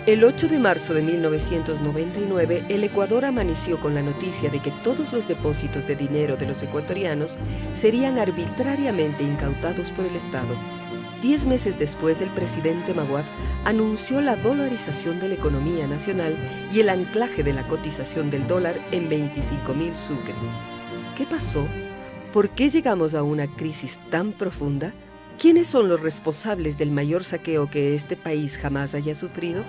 El 8 de marzo de 1999, el Ecuador amaneció con la noticia de que todos los depósitos de dinero de los ecuatorianos serían arbitrariamente incautados por el Estado. 10 meses después, el presidente Maguad anunció la dolarización de la economía nacional y el anclaje de la cotización del dólar en 25.000 sucres. ¿Qué pasó? ¿Por qué llegamos a una crisis tan profunda? ¿Quiénes son los responsables del mayor saqueo que este país jamás haya sufrido?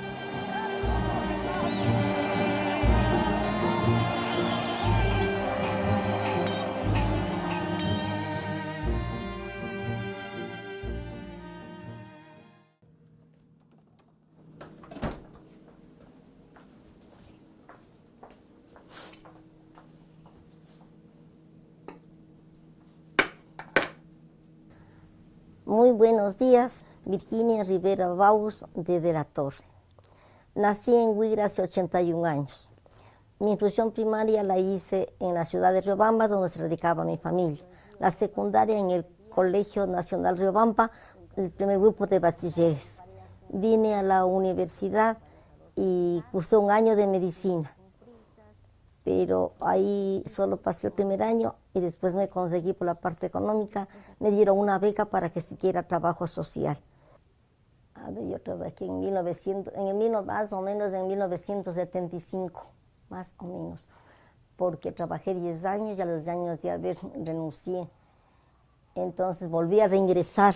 Muy buenos días, Virginia Rivera Baus de la Torre. Nací en Huira hace 81 años. Mi instrucción primaria la hice en la ciudad de Riobamba, donde se radicaba mi familia. La secundaria en el Colegio Nacional Riobamba, el primer grupo de bachilleres. Vine a la universidad y cursé un año de medicina. Pero ahí solo pasé el primer año y después me conseguí por la parte económica, me dieron una beca para que siguiera trabajo social. A ver, yo trabajé más o menos en 1975, más o menos, porque trabajé 10 años y a los años de haber renuncié. Entonces volví a reingresar,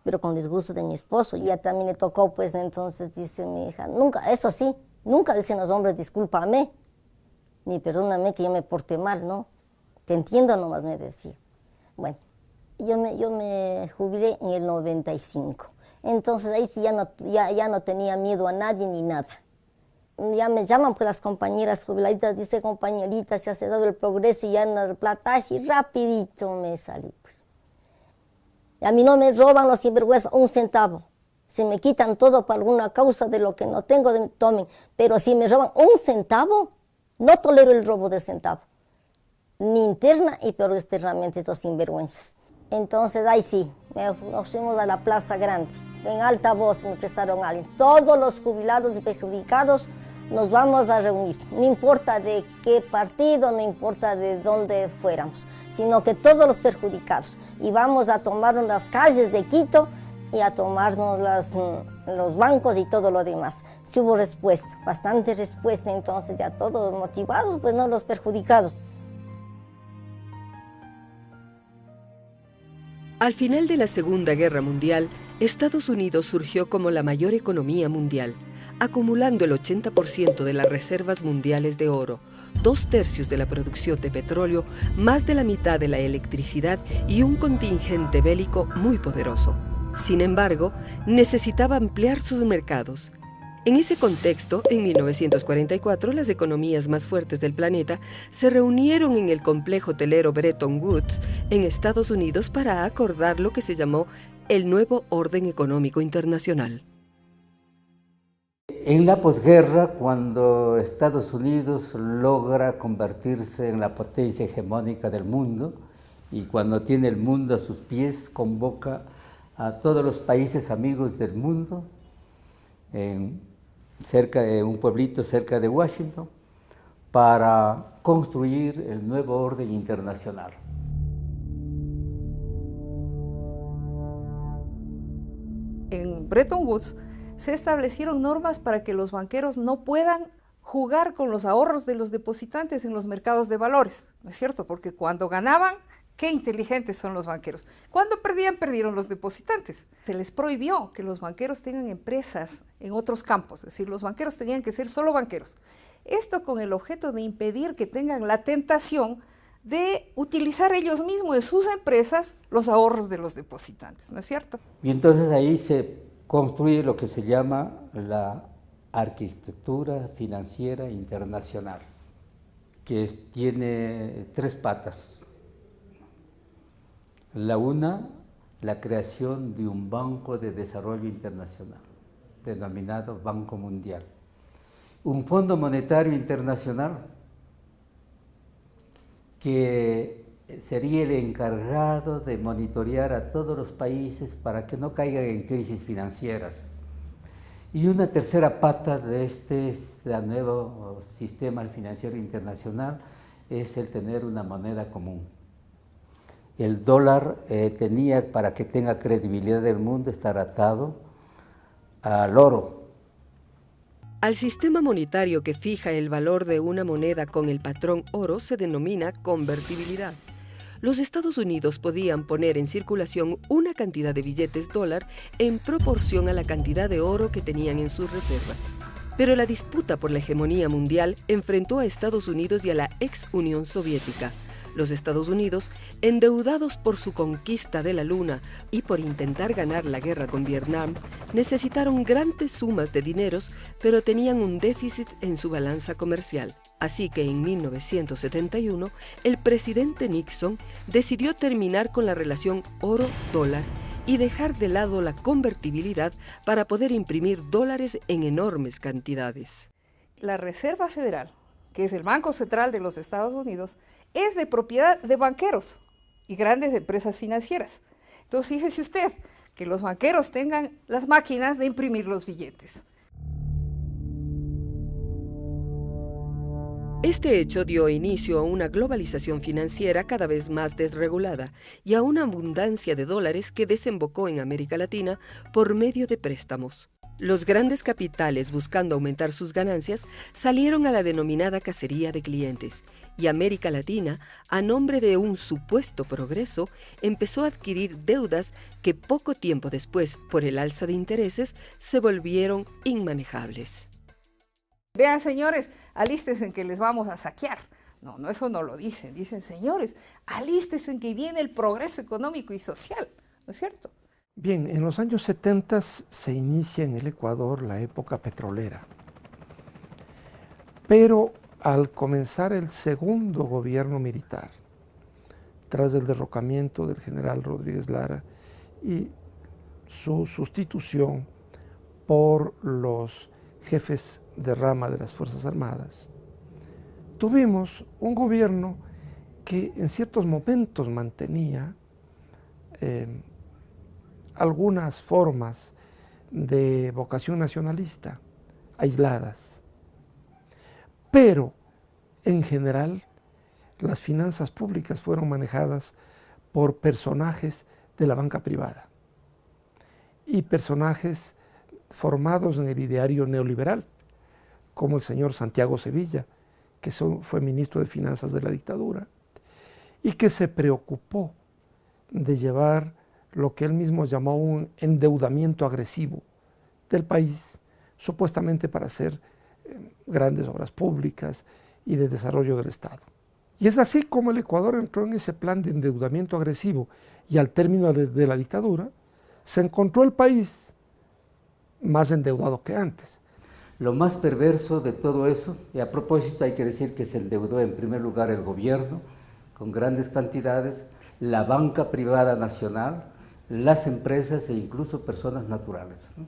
pero con disgusto de mi esposo. Y ya también le tocó, pues entonces dice mi hija, nunca, eso sí, nunca dicen los hombres, discúlpame, ni perdóname que yo me porté mal, ¿no? Te entiendo nomás, me decía. Bueno, yo me jubilé en el 95. Entonces ahí sí ya no tenía miedo a nadie ni nada. Ya me llaman pues las compañeras jubiladitas, dice compañerita, se ha dado el progreso y ya en la plata, así rapidito me salí pues. Y a mí no me roban los sinvergüenzas un centavo. Si me quitan todo por alguna causa de lo que no tengo, tomen. Pero si me roban un centavo, no tolero el robo de centavo, ni interna y peor externamente estos sinvergüenzas. Entonces ahí sí, nos fuimos a la Plaza Grande, en alta voz me prestaron a alguien. Todos los jubilados y perjudicados nos vamos a reunir, no importa de qué partido, no importa de dónde fuéramos, sino que todos los perjudicados. Y vamos a tomarnos las calles de Quito y a tomarnos los bancos y todo lo demás. Sí hubo respuesta, bastante respuesta, entonces ya todos motivados, pues no los perjudicados. Al final de la Segunda Guerra Mundial, Estados Unidos surgió como la mayor economía mundial, acumulando el 80% de las reservas mundiales de oro, 2/3 de la producción de petróleo, más de la mitad de la electricidad y un contingente bélico muy poderoso. Sin embargo, necesitaba ampliar sus mercados. En ese contexto, en 1944, las economías más fuertes del planeta se reunieron en el complejo hotelero Bretton Woods, en Estados Unidos, para acordar lo que se llamó el nuevo orden económico internacional. En la posguerra, cuando Estados Unidos logra convertirse en la potencia hegemónica del mundo y cuando tiene el mundo a sus pies, convoca a todos los países amigos del mundo en un pueblito cerca de Washington para construir el nuevo orden internacional. En Bretton Woods se establecieron normas para que los banqueros no puedan jugar con los ahorros de los depositantes en los mercados de valores, ¿no es cierto? Porque cuando ganaban, qué inteligentes son los banqueros. Cuando perdían, perdieron los depositantes. Se les prohibió que los banqueros tengan empresas en otros campos, es decir, los banqueros tenían que ser solo banqueros. Esto con el objeto de impedir que tengan la tentación de utilizar ellos mismos en sus empresas los ahorros de los depositantes, ¿no es cierto? Y entonces ahí se construye lo que se llama la arquitectura financiera internacional, que tiene 3 patas. La una, la creación de un Banco de Desarrollo Internacional, denominado Banco Mundial. Un Fondo Monetario Internacional que sería el encargado de monitorear a todos los países para que no caigan en crisis financieras. Y una tercera pata de este nuevo sistema financiero internacional es el tener una moneda común. El dólar tenía, para que tenga credibilidad del mundo, estar atado al oro. Al sistema monetario que fija el valor de una moneda con el patrón oro se denomina convertibilidad. Los Estados Unidos podían poner en circulación una cantidad de billetes dólar en proporción a la cantidad de oro que tenían en sus reservas. Pero la disputa por la hegemonía mundial enfrentó a Estados Unidos y a la ex Unión Soviética. Los Estados Unidos, endeudados por su conquista de la Luna y por intentar ganar la guerra con Vietnam, necesitaron grandes sumas de dineros, pero tenían un déficit en su balanza comercial. Así que en 1971, el presidente Nixon decidió terminar con la relación oro-dólar y dejar de lado la convertibilidad para poder imprimir dólares en enormes cantidades. La Reserva Federal, que es el Banco Central de los Estados Unidos, es de propiedad de banqueros y grandes empresas financieras. Entonces, fíjese usted, que los banqueros tengan las máquinas de imprimir los billetes. Este hecho dio inicio a una globalización financiera cada vez más desregulada y a una abundancia de dólares que desembocó en América Latina por medio de préstamos. Los grandes capitales, buscando aumentar sus ganancias, salieron a la denominada cacería de clientes, y América Latina, a nombre de un supuesto progreso, empezó a adquirir deudas que poco tiempo después, por el alza de intereses, se volvieron inmanejables. Vean, señores, alístense en que les vamos a saquear. No, eso no lo dicen. Dicen, señores, alístense en que viene el progreso económico y social. ¿No es cierto? Bien, en los años 70 se inicia en el Ecuador la época petrolera. Pero al comenzar el segundo gobierno militar, tras el derrocamiento del general Rodríguez Lara y su sustitución por los jefes de rama de las Fuerzas Armadas, tuvimos un gobierno que en ciertos momentos mantenía algunas formas de vocación nacionalista aisladas, pero en general las finanzas públicas fueron manejadas por personajes de la banca privada y personajes formados en el ideario neoliberal, como el señor Santiago Sevilla, que fue ministro de Finanzas de la dictadura, y que se preocupó de llevar lo que él mismo llamó un endeudamiento agresivo del país, supuestamente para hacer grandes obras públicas y de desarrollo del Estado. Y es así como el Ecuador entró en ese plan de endeudamiento agresivo, y al término de la dictadura se encontró el país más endeudado que antes. Lo más perverso de todo eso, y a propósito hay que decir que se endeudó en primer lugar el gobierno con grandes cantidades, la banca privada nacional, las empresas e incluso personas naturales, ¿no?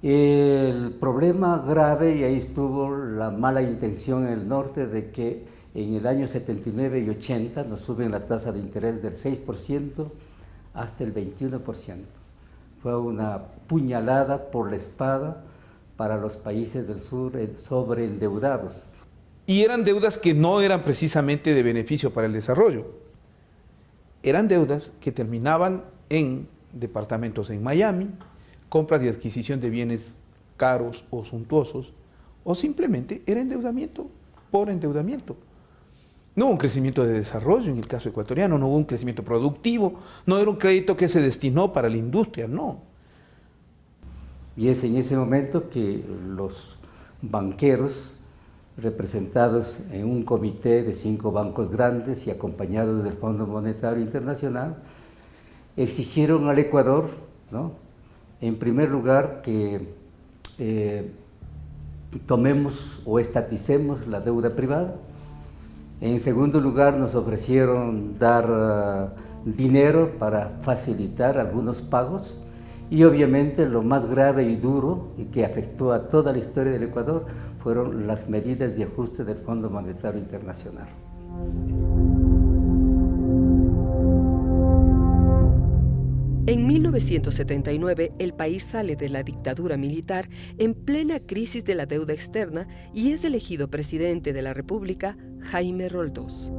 El problema grave, y ahí estuvo la mala intención en el norte, de que en el año 79 y 80 nos suben la tasa de interés del 6% hasta el 21%. Fue una puñalada por la espada para los países del sur sobreendeudados. Y eran deudas que no eran precisamente de beneficio para el desarrollo. Eran deudas que terminaban en departamentos en Miami, compras y adquisición de bienes caros o suntuosos, o simplemente era endeudamiento por endeudamiento. No hubo un crecimiento de desarrollo en el caso ecuatoriano, no hubo un crecimiento productivo, no era un crédito que se destinó para la industria, no. Y es en ese momento que los banqueros, representados en un comité de 5 bancos grandes y acompañados del Fondo Monetario Internacional, exigieron al Ecuador, ¿no?, en primer lugar, que tomemos o estaticemos la deuda privada. En segundo lugar, nos ofrecieron dar dinero para facilitar algunos pagos. Y obviamente lo más grave y duro, y que afectó a toda la historia del Ecuador, fueron las medidas de ajuste del Fondo Monetario Internacional. En 1979, el país sale de la dictadura militar en plena crisis de la deuda externa y es elegido presidente de la República Jaime Roldós.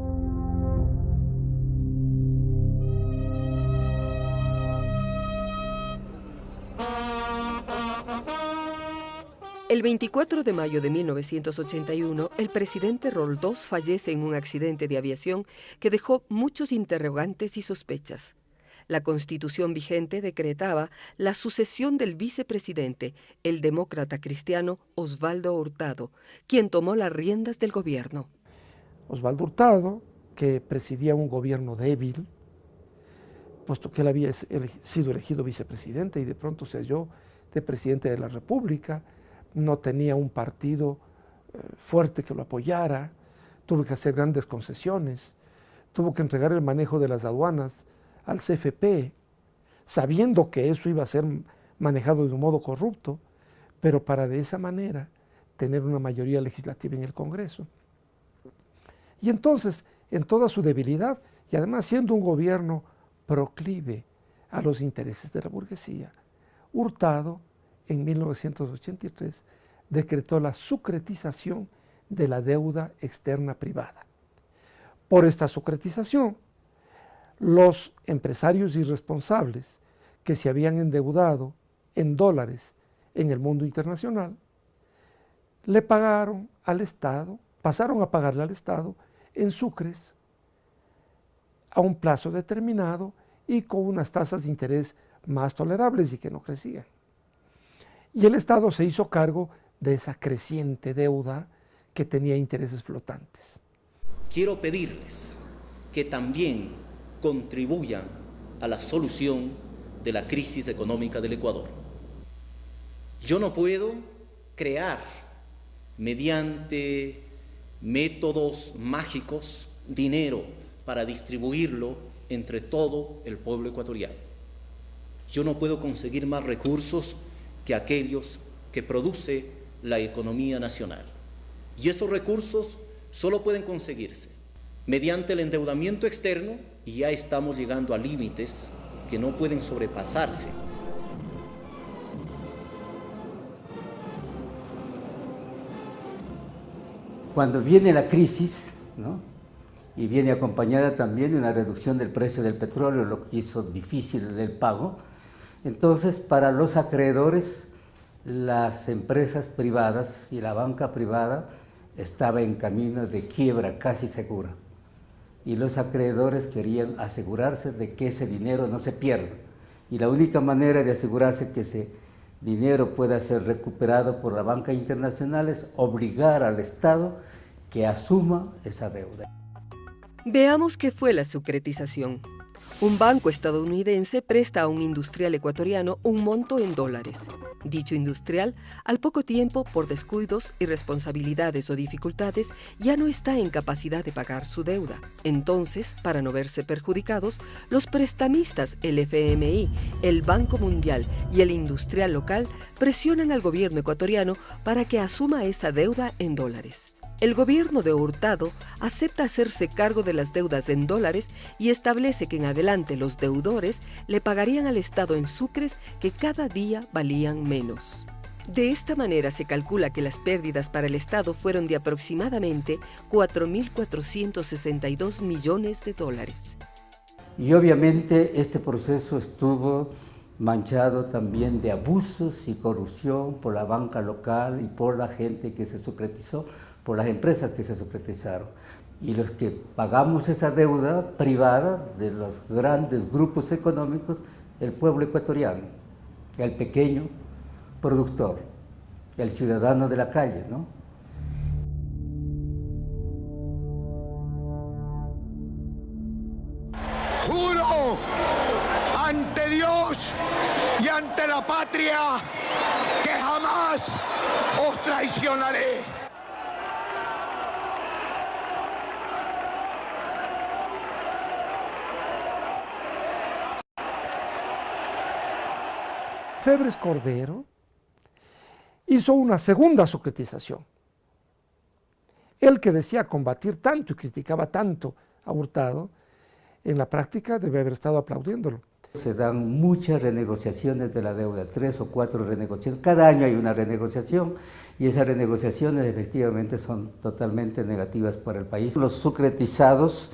El 24 de mayo de 1981, el presidente Roldós fallece en un accidente de aviación que dejó muchos interrogantes y sospechas. La Constitución vigente decretaba la sucesión del vicepresidente, el demócrata cristiano Osvaldo Hurtado, quien tomó las riendas del gobierno. Osvaldo Hurtado, que presidía un gobierno débil, puesto que él había sido elegido vicepresidente y de pronto se halló de presidente de la República, no tenía un partido fuerte que lo apoyara, tuvo que hacer grandes concesiones, tuvo que entregar el manejo de las aduanas al CFP, sabiendo que eso iba a ser manejado de un modo corrupto, pero para de esa manera tener una mayoría legislativa en el Congreso. Y entonces, en toda su debilidad, y además siendo un gobierno proclive a los intereses de la burguesía, Hurtado, en 1983, decretó la sucretización de la deuda externa privada. Por esta sucretización, los empresarios irresponsables que se habían endeudado en dólares en el mundo internacional, le pagaron al Estado, pasaron a pagarle al Estado en sucres a un plazo determinado y con unas tasas de interés más tolerables y que no crecían. Y el Estado se hizo cargo de esa creciente deuda que tenía intereses flotantes. Quiero pedirles que también contribuyan a la solución de la crisis económica del Ecuador. Yo no puedo crear, mediante métodos mágicos, dinero para distribuirlo entre todo el pueblo ecuatoriano. Yo no puedo conseguir más recursos que aquellos que produce la economía nacional. Y esos recursos solo pueden conseguirse mediante el endeudamiento externo, y ya estamos llegando a límites que no pueden sobrepasarse. Cuando viene la crisis, ¿no?, y viene acompañada también de una reducción del precio del petróleo, lo que hizo difícil el pago, entonces para los acreedores, las empresas privadas y la banca privada estaba en camino de quiebra casi segura. Y los acreedores querían asegurarse de que ese dinero no se pierda. Y la única manera de asegurarse que ese dinero pueda ser recuperado por la banca internacional es obligar al Estado que asuma esa deuda. Veamos qué fue la sucretización. Un banco estadounidense presta a un industrial ecuatoriano un monto en dólares. Dicho industrial, al poco tiempo, por descuidos, irresponsabilidades o dificultades, ya no está en capacidad de pagar su deuda. Entonces, para no verse perjudicados, los prestamistas, el FMI, el Banco Mundial y el industrial local presionan al gobierno ecuatoriano para que asuma esa deuda en dólares. El gobierno de Hurtado acepta hacerse cargo de las deudas en dólares y establece que en adelante los deudores le pagarían al Estado en sucres que cada día valían menos. De esta manera se calcula que las pérdidas para el Estado fueron de aproximadamente 4.462 millones de dólares. Y obviamente este proceso estuvo manchado también de abusos y corrupción por la banca local y por la gente que se sucretizó, por las empresas que se sucretizaron. Y los que pagamos esa deuda privada de los grandes grupos económicos, el pueblo ecuatoriano, el pequeño productor, el ciudadano de la calle, ¿no? Juro ante Dios y ante la patria que jamás os traicionaré. Febres Cordero hizo una segunda sucretización. Él, que decía combatir tanto y criticaba tanto a Hurtado, en la práctica debe haber estado aplaudiéndolo. Se dan muchas renegociaciones de la deuda, 3 o 4 renegociaciones. Cada año hay una renegociación y esas renegociaciones efectivamente son totalmente negativas para el país. Los sucretizados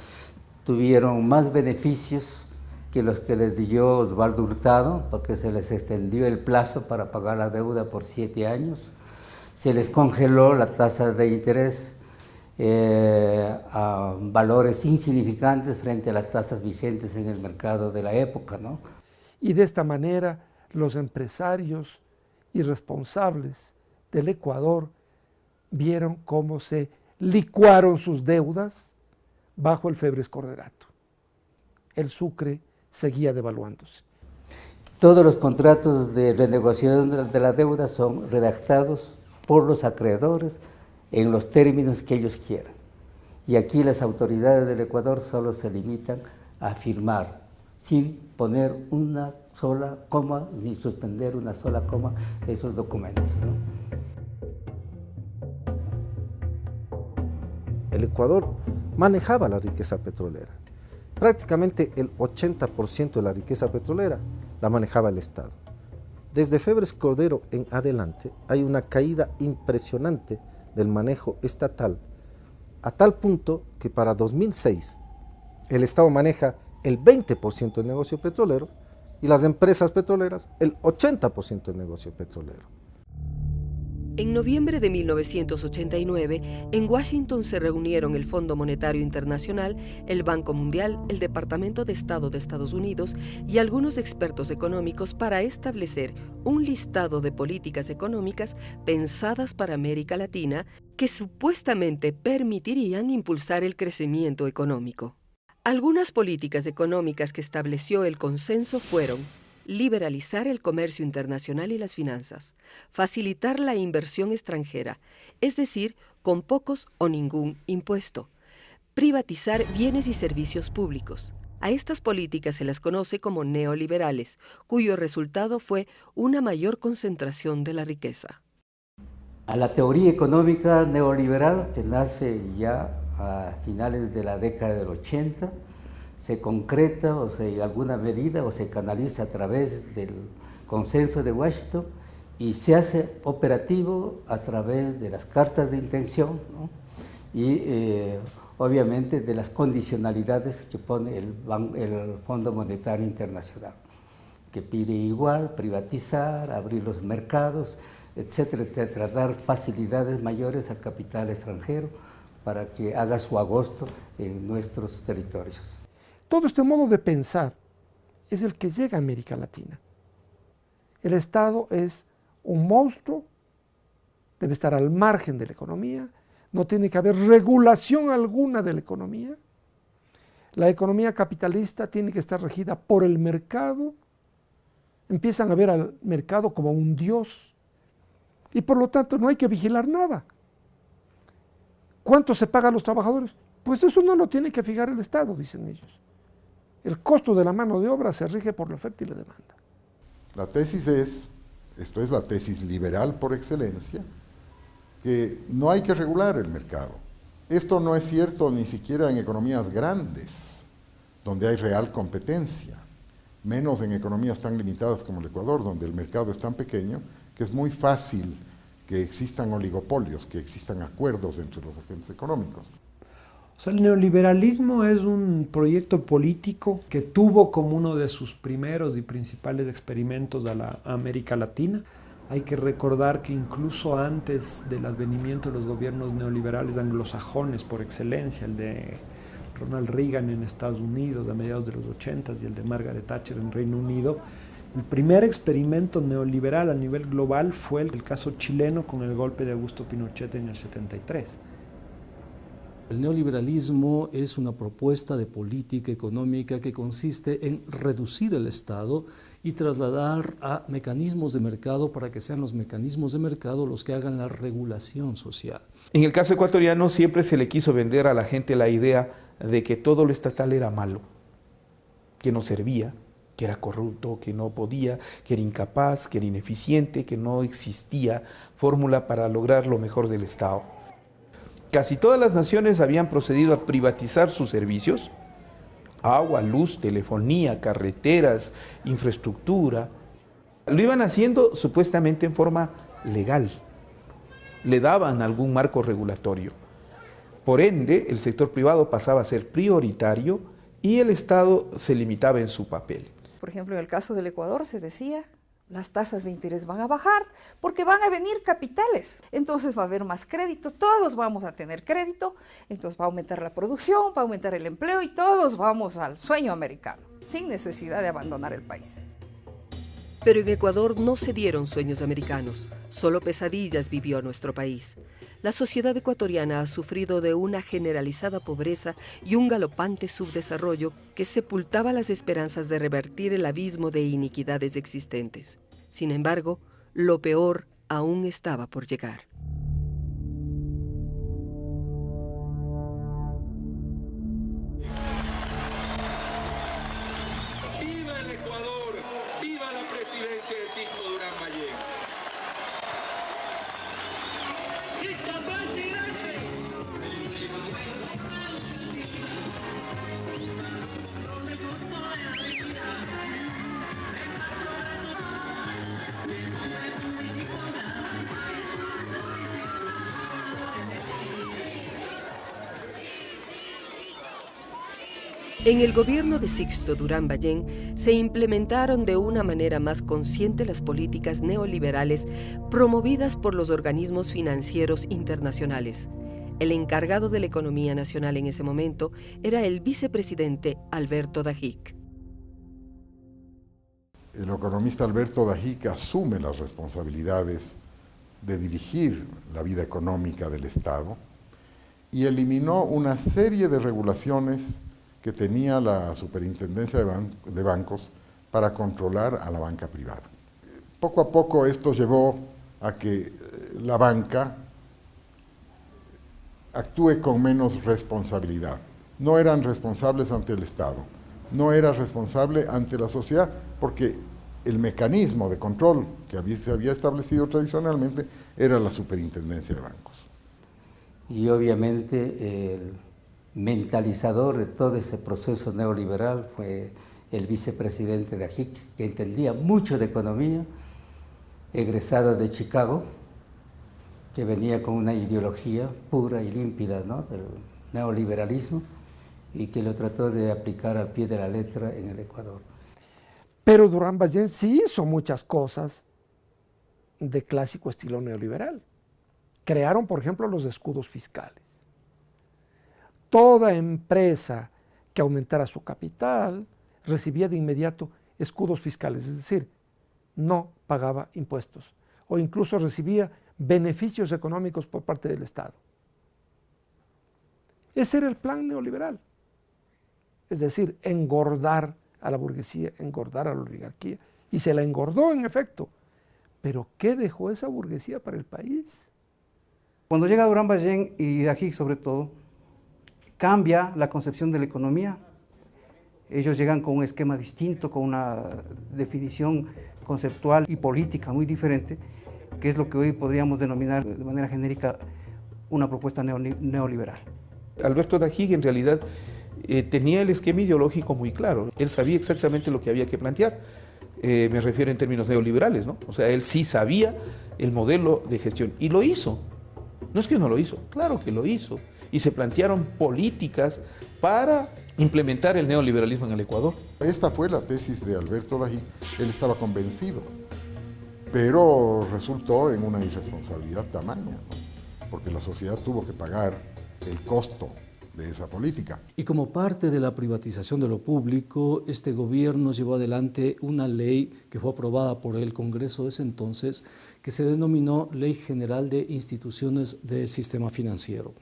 tuvieron más beneficios que los que les dio Osvaldo Hurtado, porque se les extendió el plazo para pagar la deuda por 7 años. Se les congeló la tasa de interés a valores insignificantes frente a las tasas vigentes en el mercado de la época, ¿no? Y de esta manera los empresarios irresponsables del Ecuador vieron cómo se licuaron sus deudas bajo el Febres Corderato. El sucre seguía devaluándose. Todos los contratos de renegociación de la deuda son redactados por los acreedores en los términos que ellos quieran. Y aquí las autoridades del Ecuador solo se limitan a firmar, sin poner una sola coma, ni suspender una sola coma esos documentos, ¿no? El Ecuador manejaba la riqueza petrolera. Prácticamente el 80% de la riqueza petrolera la manejaba el Estado. Desde Febres Cordero en adelante hay una caída impresionante del manejo estatal, a tal punto que para 2006 el Estado maneja el 20% del negocio petrolero y las empresas petroleras el 80% del negocio petrolero. En noviembre de 1989, en Washington se reunieron el Fondo Monetario Internacional, el Banco Mundial, el Departamento de Estado de Estados Unidos y algunos expertos económicos para establecer un listado de políticas económicas pensadas para América Latina que supuestamente permitirían impulsar el crecimiento económico. Algunas políticas económicas que estableció el consenso fueron: liberalizar el comercio internacional y las finanzas, facilitar la inversión extranjera, es decir, con pocos o ningún impuesto, privatizar bienes y servicios públicos. A estas políticas se las conoce como neoliberales, cuyo resultado fue una mayor concentración de la riqueza. A la teoría económica neoliberal, que nace ya a finales de la década del 80, se concreta o en alguna medida o se canaliza a través del consenso de Washington y se hace operativo a través de las cartas de intención, ¿no? Y obviamente de las condicionalidades que pone el Fondo Monetario Internacional, que pide igual privatizar, abrir los mercados, etcétera, etcétera, dar facilidades mayores al capital extranjero para que haga su agosto en nuestros territorios. Todo este modo de pensar es el que llega a América Latina. El Estado es un monstruo, debe estar al margen de la economía, no tiene que haber regulación alguna de la economía. La economía capitalista tiene que estar regida por el mercado. Empiezan a ver al mercado como un dios y por lo tanto no hay que vigilar nada. ¿Cuánto se paga a los trabajadores? Pues eso no lo tiene que fijar el Estado, dicen ellos. El costo de la mano de obra se rige por la oferta y la demanda. La tesis es, esto es la tesis liberal por excelencia, que no hay que regular el mercado. Esto no es cierto ni siquiera en economías grandes, donde hay real competencia, menos en economías tan limitadas como el Ecuador, donde el mercado es tan pequeño que es muy fácil que existan oligopolios, que existan acuerdos entre los agentes económicos. O sea, el neoliberalismo es un proyecto político que tuvo como uno de sus primeros y principales experimentos a la América Latina. Hay que recordar que incluso antes del advenimiento de los gobiernos neoliberales anglosajones por excelencia, el de Ronald Reagan en Estados Unidos a mediados de los 80 y el de Margaret Thatcher en Reino Unido, el primer experimento neoliberal a nivel global fue el caso chileno con el golpe de Augusto Pinochet en el 73. El neoliberalismo es una propuesta de política económica que consiste en reducir el Estado y trasladar a mecanismos de mercado para que sean los mecanismos de mercado los que hagan la regulación social. En el caso ecuatoriano siempre se le quiso vender a la gente la idea de que todo lo estatal era malo, que no servía, que era corrupto, que no podía, que era incapaz, que era ineficiente, que no existía fórmula para lograr lo mejor del Estado. Casi todas las naciones habían procedido a privatizar sus servicios agua, luz, telefonía, carreteras, infraestructura. Lo iban haciendo supuestamente en forma legal. Le daban algún marco regulatorio. Por ende, el sector privado pasaba a ser prioritario y el Estado se limitaba en su papel. Por ejemplo, en el caso del Ecuador se decía, las tasas de interés van a bajar porque van a venir capitales. Entonces va a haber más crédito, todos vamos a tener crédito, entonces va a aumentar la producción, va a aumentar el empleo y todos vamos al sueño americano, sin necesidad de abandonar el país. Pero en Ecuador no se dieron sueños americanos, solo pesadillas vivió nuestro país. La sociedad ecuatoriana ha sufrido de una generalizada pobreza y un galopante subdesarrollo que sepultaba las esperanzas de revertir el abismo de iniquidades existentes. Sin embargo, lo peor aún estaba por llegar. ¡Viva el Ecuador! ¡Viva la presidencia de Sixto Durán Ballén! ¡Sixto presidente! En el gobierno de Sixto Durán Ballén se implementaron de una manera más consciente las políticas neoliberales promovidas por los organismos financieros internacionales. El encargado de la economía nacional en ese momento era el vicepresidente Alberto Dajic. El economista Alberto Dajic asume las responsabilidades de dirigir la vida económica del Estado y eliminó una serie de regulaciones que tenía la Superintendencia de Bancos para controlar a la banca privada. Poco a poco esto llevó a que la banca actúe con menos responsabilidad. No eran responsables ante el Estado, no era responsable ante la sociedad, porque el mecanismo de control que se había establecido tradicionalmente era la Superintendencia de Bancos. Y obviamente el mentalizador de todo ese proceso neoliberal fue el vicepresidente Dajic, que entendía mucho de economía, egresado de Chicago, que venía con una ideología pura y límpida, ¿no?, del neoliberalismo, y que lo trató de aplicar al pie de la letra en el Ecuador. Pero Durán Ballén sí hizo muchas cosas de clásico estilo neoliberal. Crearon, por ejemplo, los escudos fiscales. Toda empresa que aumentara su capital recibía de inmediato escudos fiscales, es decir, no pagaba impuestos o incluso recibía beneficios económicos por parte del Estado. Ese era el plan neoliberal, es decir, engordar a la burguesía, engordar a la oligarquía, y se la engordó en efecto. Pero ¿qué dejó esa burguesía para el país? Cuando llega Durán Ballén y Dajic sobre todo, cambia la concepción de la economía. Ellos llegan con un esquema distinto, con una definición conceptual y política muy diferente, que es lo que hoy podríamos denominar de manera genérica una propuesta neoliberal. Alberto Dajic en realidad tenía el esquema ideológico muy claro. Él sabía exactamente lo que había que plantear. Me refiero en términos neoliberales, ¿no? O sea, él sí sabía el modelo de gestión y lo hizo. No es que no lo hizo, claro que lo hizo. Y se plantearon políticas para implementar el neoliberalismo en el Ecuador. Esta fue la tesis de Alberto Dajic. Él estaba convencido, pero resultó en una irresponsabilidad tamaña, ¿no?, porque la sociedad tuvo que pagar el costo de esa política. Y como parte de la privatización de lo público, este gobierno llevó adelante una ley que fue aprobada por el Congreso de ese entonces, que se denominó Ley General de Instituciones del Sistema Financiero.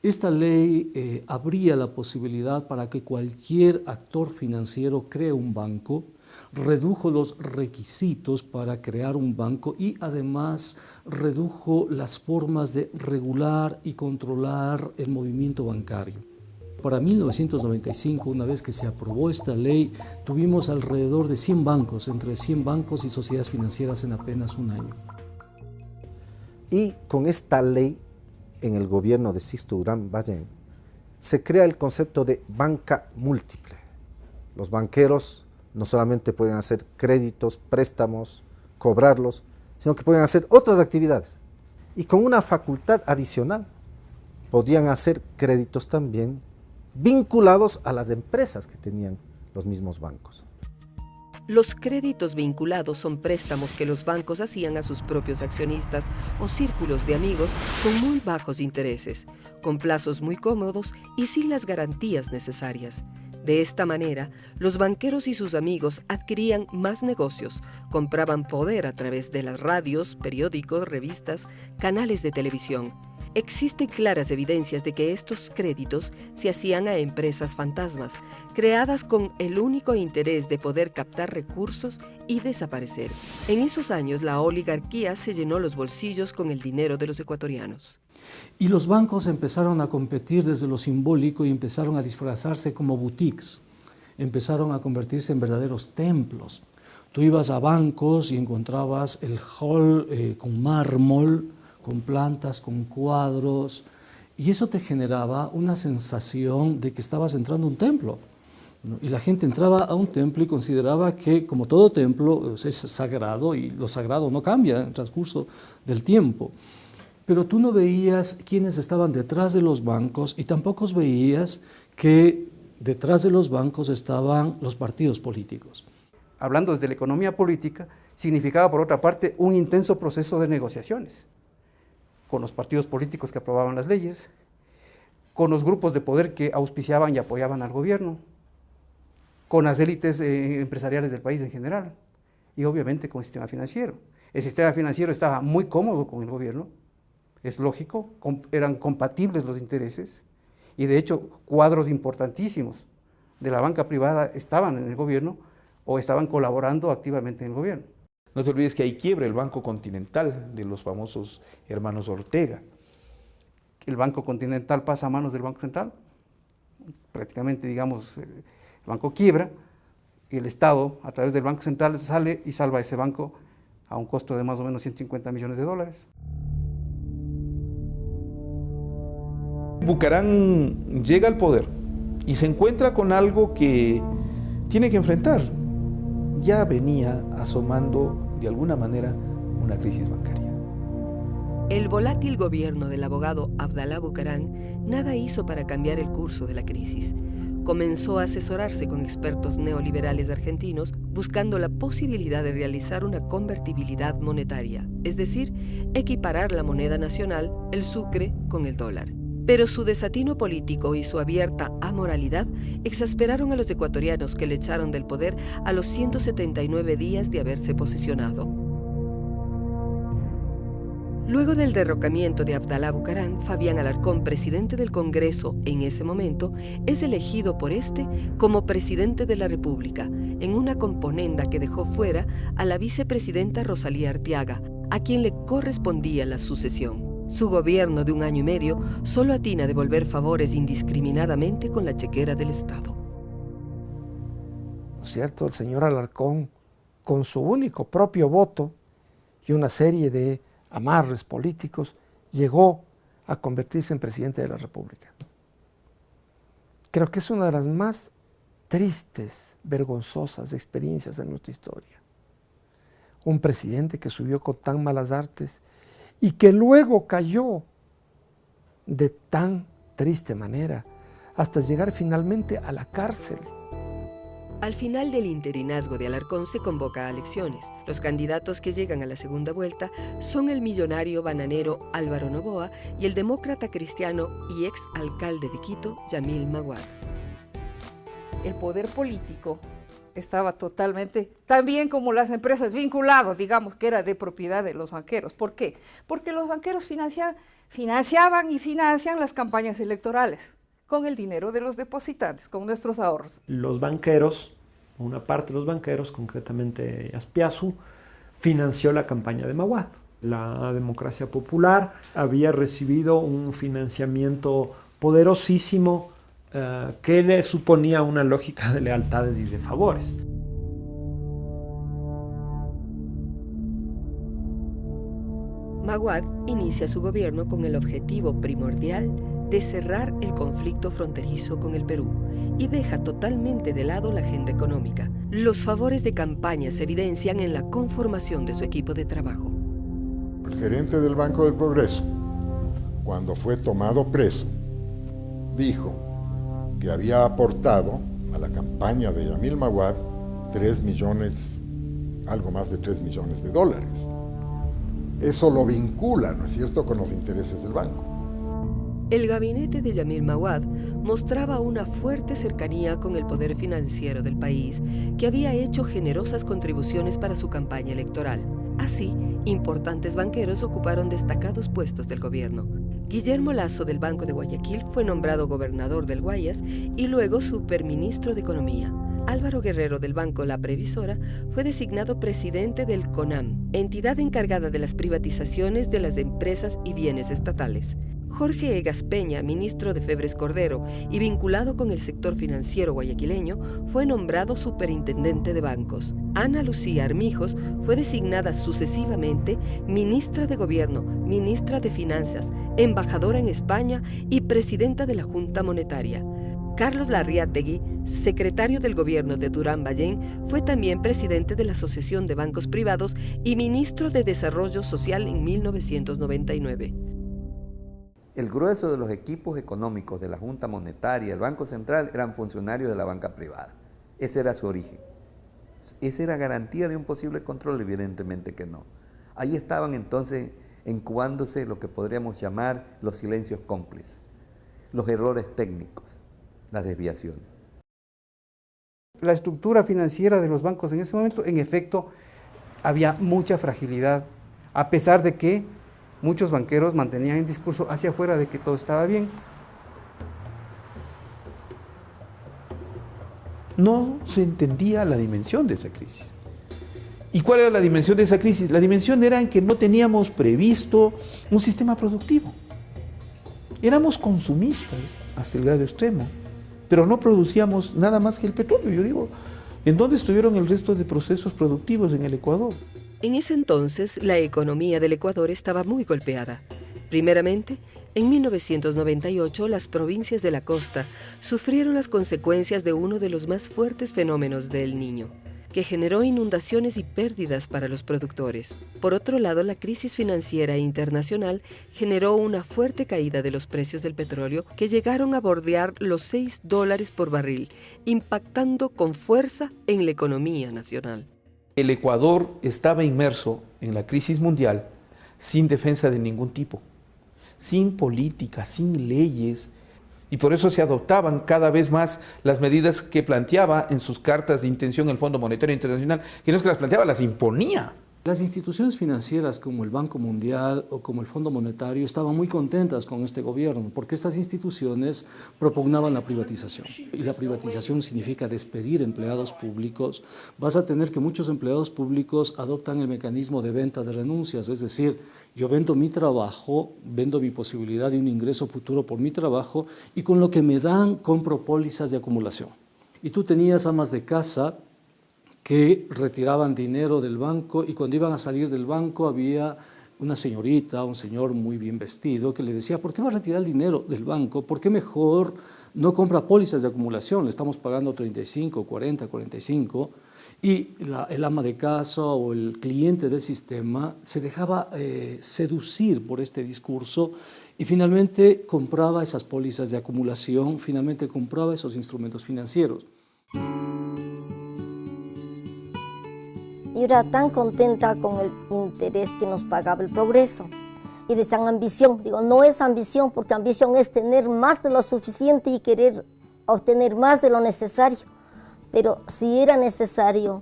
Esta ley abría la posibilidad para que cualquier actor financiero cree un banco, redujo los requisitos para crear un banco y además redujo las formas de regular y controlar el movimiento bancario. Para 1995, una vez que se aprobó esta ley, tuvimos alrededor de 100 bancos, entre 100 bancos y sociedades financieras en apenas un año. Y con esta ley, en el gobierno de Sixto Durán Ballén, se crea el concepto de banca múltiple. Los banqueros no solamente pueden hacer créditos, préstamos, cobrarlos, sino que pueden hacer otras actividades. Y con una facultad adicional, podían hacer créditos también vinculados a las empresas que tenían los mismos bancos. Los créditos vinculados son préstamos que los bancos hacían a sus propios accionistas o círculos de amigos con muy bajos intereses, con plazos muy cómodos y sin las garantías necesarias. De esta manera, los banqueros y sus amigos adquirían más negocios, compraban poder a través de las radios, periódicos, revistas, canales de televisión. Existen claras evidencias de que estos créditos se hacían a empresas fantasmas, creadas con el único interés de poder captar recursos y desaparecer. En esos años, la oligarquía se llenó los bolsillos con el dinero de los ecuatorianos. Y los bancos empezaron a competir desde lo simbólico y empezaron a disfrazarse como boutiques. Empezaron a convertirse en verdaderos templos. Tú ibas a bancos y encontrabas el hall con mármol, con plantas, con cuadros, y eso te generaba una sensación de que estabas entrando a un templo, ¿no? Y la gente entraba a un templo y consideraba que, como todo templo, es sagrado, y lo sagrado no cambia en el transcurso del tiempo. Pero tú no veías quiénes estaban detrás de los bancos y tampoco veías que detrás de los bancos estaban los partidos políticos. Hablando desde la economía política, significaba, por otra parte, un intenso proceso de negociaciones con los partidos políticos que aprobaban las leyes, con los grupos de poder que auspiciaban y apoyaban al gobierno, con las élites empresariales del país en general, y obviamente con el sistema financiero. El sistema financiero estaba muy cómodo con el gobierno, es lógico, eran compatibles los intereses, y de hecho cuadros importantísimos de la banca privada estaban en el gobierno o estaban colaborando activamente en el gobierno. No te olvides que ahí quiebra el Banco Continental de los famosos hermanos Ortega. El Banco Continental pasa a manos del Banco Central, prácticamente, digamos, el banco quiebra, y el Estado, a través del Banco Central, sale y salva a ese banco a un costo de más o menos 150 millones de dólares. Bucaram llega al poder y se encuentra con algo que tiene que enfrentar. Ya venía asomando de alguna manera una crisis bancaria. El volátil gobierno del abogado Abdalá Bucaram nada hizo para cambiar el curso de la crisis. Comenzó a asesorarse con expertos neoliberales argentinos buscando la posibilidad de realizar una convertibilidad monetaria, es decir, equiparar la moneda nacional, el sucre, con el dólar. Pero su desatino político y su abierta amoralidad exasperaron a los ecuatorianos que le echaron del poder a los 179 días de haberse posesionado. Luego del derrocamiento de Abdalá Bucaram, Fabián Alarcón, presidente del Congreso en ese momento, es elegido por este como presidente de la República, en una componenda que dejó fuera a la vicepresidenta Rosalía Arteaga, a quien le correspondía la sucesión. Su gobierno de 1 año y medio solo atina a devolver favores indiscriminadamente con la chequera del Estado. ¿No es cierto? El señor Alarcón, con su único propio voto y una serie de amarres políticos, llegó a convertirse en presidente de la República. Creo que es una de las más tristes, vergonzosas experiencias de nuestra historia. Un presidente que subió con tan malas artes y que luego cayó de tan triste manera hasta llegar finalmente a la cárcel. Al final del interinazgo de Alarcón se convoca a elecciones. Los candidatos que llegan a la segunda vuelta son el millonario bananero Álvaro Noboa y el demócrata cristiano y ex alcalde de Quito, Yamil Maguad. El poder político estaba totalmente, también como las empresas, vinculado, digamos, que era de propiedad de los banqueros. ¿Por qué? Porque los banqueros financiaban y financian las campañas electorales con el dinero de los depositantes, con nuestros ahorros. Los banqueros, una parte de los banqueros, concretamente Aspiazu, financió la campaña de Maguad. La democracia popular había recibido un financiamiento poderosísimo que le suponía una lógica de lealtades y de favores. Maguad inicia su gobierno con el objetivo primordial de cerrar el conflicto fronterizo con el Perú y deja totalmente de lado la agenda económica. Los favores de campaña se evidencian en la conformación de su equipo de trabajo. El gerente del Banco del Progreso, cuando fue tomado preso, dijo que había aportado a la campaña de Yamil Maguad 3 millones, algo más de 3 millones de dólares. Eso lo vincula, ¿no es cierto?, con los intereses del banco. El gabinete de Yamil Maguad mostraba una fuerte cercanía con el poder financiero del país, que había hecho generosas contribuciones para su campaña electoral. Así, importantes banqueros ocuparon destacados puestos del gobierno. Guillermo Lasso del Banco de Guayaquil fue nombrado gobernador del Guayas y luego superministro de Economía. Álvaro Guerrero del Banco La Previsora fue designado presidente del CONAM, entidad encargada de las privatizaciones de las empresas y bienes estatales. Jorge Egas Peña, ministro de Febres Cordero y vinculado con el sector financiero guayaquileño, fue nombrado superintendente de bancos. Ana Lucía Armijos fue designada sucesivamente ministra de Gobierno, ministra de Finanzas, embajadora en España y presidenta de la Junta Monetaria. Carlos Larriategui, secretario del gobierno de Durán Ballén, fue también presidente de la Asociación de Bancos Privados y ministro de Desarrollo Social en 1999. El grueso de los equipos económicos de la Junta Monetaria, el Banco Central, eran funcionarios de la banca privada. Ese era su origen. ¿Esa era garantía de un posible control? Evidentemente que no. Ahí estaban entonces incubándose lo que podríamos llamar los silencios cómplices, los errores técnicos, las desviaciones. La estructura financiera de los bancos en ese momento, en efecto, había mucha fragilidad, a pesar de que muchos banqueros mantenían el discurso hacia afuera de que todo estaba bien. No se entendía la dimensión de esa crisis. ¿Y cuál era la dimensión de esa crisis? La dimensión era en que no teníamos previsto un sistema productivo. Éramos consumistas hasta el grado extremo, pero no producíamos nada más que el petróleo. Yo digo, ¿en dónde estuvieron el resto de procesos productivos en el Ecuador? En ese entonces, la economía del Ecuador estaba muy golpeada. Primeramente, en 1998, las provincias de la costa sufrieron las consecuencias de uno de los más fuertes fenómenos del Niño, que generó inundaciones y pérdidas para los productores. Por otro lado, la crisis financiera internacional generó una fuerte caída de los precios del petróleo que llegaron a bordear los $6 por barril, impactando con fuerza en la economía nacional. El Ecuador estaba inmerso en la crisis mundial sin defensa de ningún tipo, sin política, sin leyes, y por eso se adoptaban cada vez más las medidas que planteaba en sus cartas de intención el Fondo Monetario Internacional, que no es que las planteaba, las imponía. Las instituciones financieras como el Banco Mundial o como el Fondo Monetario estaban muy contentas con este gobierno porque estas instituciones propugnaban la privatización. Y la privatización significa despedir empleados públicos. Vas a tener que muchos empleados públicos adoptan el mecanismo de venta de renuncias, es decir, yo vendo mi trabajo, vendo mi posibilidad de un ingreso futuro por mi trabajo y con lo que me dan compro pólizas de acumulación. Y tú tenías amas de casa que retiraban dinero del banco y cuando iban a salir del banco había una señorita, un señor muy bien vestido que le decía, ¿por qué va a retirar el dinero del banco? ¿Por qué mejor no compra pólizas de acumulación? Le estamos pagando 35, 40, 45 y el ama de casa o el cliente del sistema se dejaba seducir por este discurso y finalmente compraba esas pólizas de acumulación, finalmente compraba esos instrumentos financieros. Yo era tan contenta con el interés que nos pagaba el Progreso. Y decían ambición. Digo, no es ambición, porque ambición es tener más de lo suficiente y querer obtener más de lo necesario. Pero si era necesario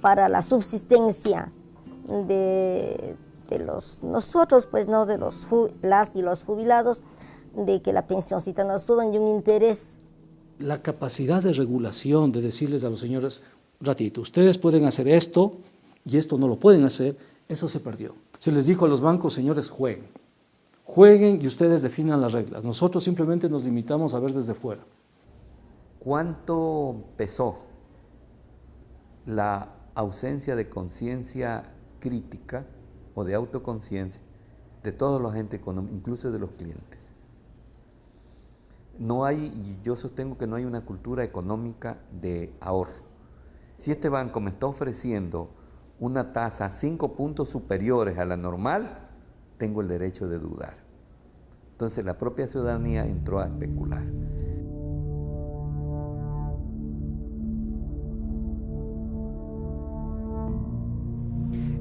para la subsistencia de nosotros, pues no de las y los jubilados, de que la pensioncita nos suban y un interés. La capacidad de regulación, de decirles a los señores, ratito, ustedes pueden hacer esto y esto no lo pueden hacer, eso se perdió. Se les dijo a los bancos, señores, jueguen y ustedes definan las reglas. Nosotros simplemente nos limitamos a ver desde fuera. ¿Cuánto pesó la ausencia de conciencia crítica o de autoconciencia de todos los agentes económicos, incluso de los clientes? no hay, yo sostengo que no hay una cultura económica de ahorro. Si este banco me está ofreciendo una tasa 5 puntos superiores a la normal, tengo el derecho de dudar. Entonces la propia ciudadanía entró a especular.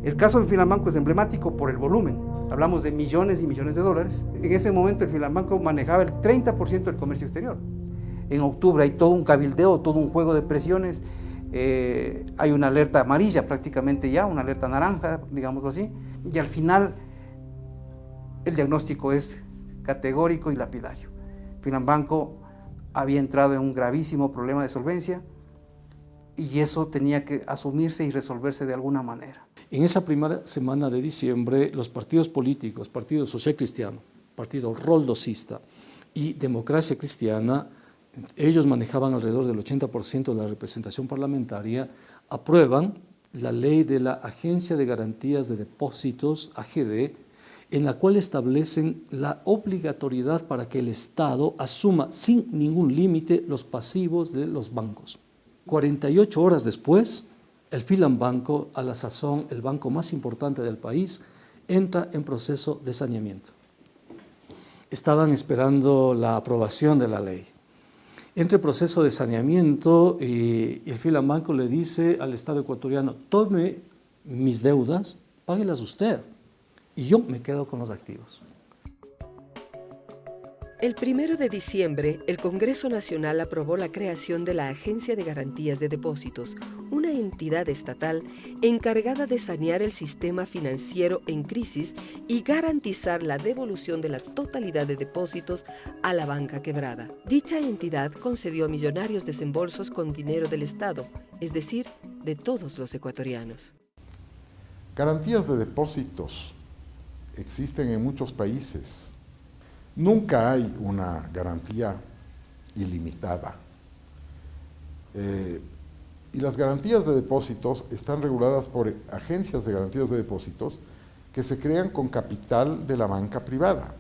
El caso del Filambanco es emblemático por el volumen. Hablamos de millones y millones de dólares. En ese momento el Filambanco manejaba el 30% del comercio exterior. En octubre hay todo un cabildeo, todo un juego de presiones. Hay una alerta amarilla prácticamente ya, una alerta naranja, digámoslo así. Y al final el diagnóstico es categórico y lapidario. Filambanco había entrado en un gravísimo problema de solvencia y eso tenía que asumirse y resolverse de alguna manera. En esa primera semana de diciembre, los partidos políticos, Partido Social Cristiano, Partido Roldosista y Democracia Cristiana, ellos manejaban alrededor del 80% de la representación parlamentaria, aprueban la ley de la Agencia de Garantías de Depósitos, AGD, en la cual establecen la obligatoriedad para que el Estado asuma sin ningún límite los pasivos de los bancos. 48 horas después, el Filambanco, a la sazón el banco más importante del país, entra en proceso de saneamiento. Estaban esperando la aprobación de la ley. Entra en proceso de saneamiento y el Filambanco le dice al Estado ecuatoriano: tome mis deudas, páguelas usted y yo me quedo con los activos. El 1 de diciembre, el Congreso Nacional aprobó la creación de la Agencia de Garantías de Depósitos, una entidad estatal encargada de sanear el sistema financiero en crisis y garantizar la devolución de la totalidad de depósitos a la banca quebrada. Dicha entidad concedió millonarios desembolsos con dinero del Estado, es decir, de todos los ecuatorianos. Garantías de depósitos existen en muchos países. Nunca hay una garantía ilimitada. Y las garantías de depósitos están reguladas por agencias de garantías de depósitos que se crean con capital de la banca privada.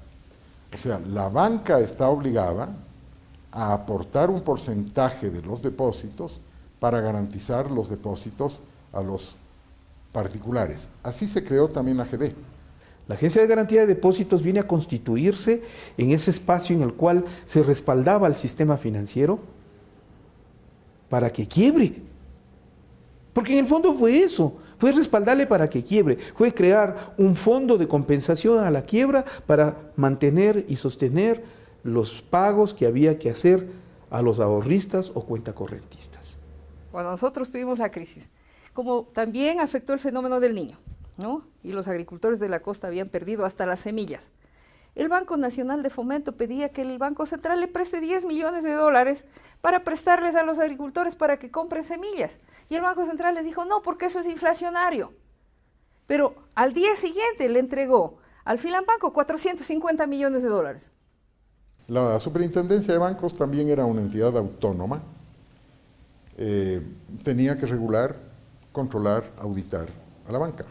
O sea, la banca está obligada a aportar un porcentaje de los depósitos para garantizar los depósitos a los particulares. Así se creó también la AGD. La Agencia de Garantía de Depósitos viene a constituirse en ese espacio en el cual se respaldaba al sistema financiero para que quiebre. Porque en el fondo fue eso, fue respaldarle para que quiebre, fue crear un fondo de compensación a la quiebra para mantener y sostener los pagos que había que hacer a los ahorristas o cuentacorrentistas. Cuando nosotros tuvimos la crisis, como también afectó el fenómeno del Niño, ¿no? Y los agricultores de la costa habían perdido hasta las semillas. El Banco Nacional de Fomento pedía que el Banco Central le preste 10 millones de dólares para prestarles a los agricultores para que compren semillas. Y el Banco Central les dijo, no, porque eso es inflacionario. Pero al día siguiente le entregó al Filambanco 450 millones de dólares. La Superintendencia de Bancos también era una entidad autónoma. Tenía que regular, controlar, auditar a la banca.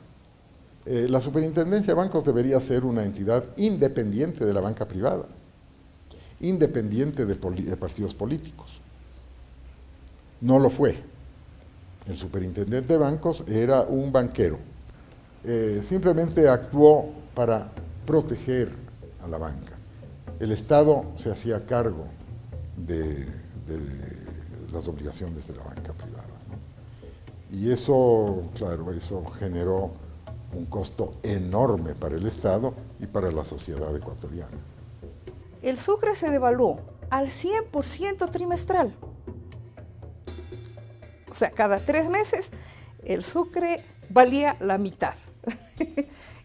La Superintendencia de Bancos debería ser una entidad independiente de la banca privada, independiente de partidos políticos. No lo fue. El superintendente de bancos era un banquero. Simplemente actuó para proteger a la banca. El Estado se hacía cargo de las obligaciones de la banca privada, ¿no? Y eso, claro, eso generó un costo enorme para el Estado y para la sociedad ecuatoriana. El sucre se devaluó al 100% trimestral. O sea, cada 3 meses el sucre valía la mitad.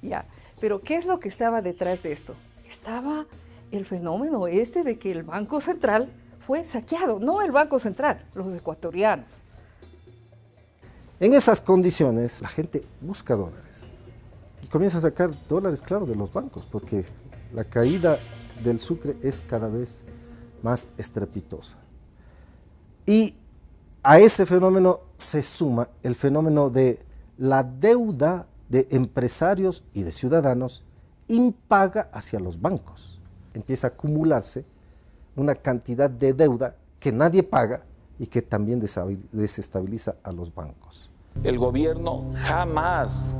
Ya. Pero ¿qué es lo que estaba detrás de esto? Estaba el fenómeno de que el Banco Central fue saqueado, no el Banco Central, los ecuatorianos. En esas condiciones, la gente busca dólares y comienza a sacar dólares, claro, de los bancos, porque la caída del sucre es cada vez más estrepitosa. Y a ese fenómeno se suma el fenómeno de la deuda de empresarios y de ciudadanos impaga hacia los bancos. Empieza a acumularse una cantidad de deuda que nadie paga y que también desestabiliza a los bancos. El gobierno jamás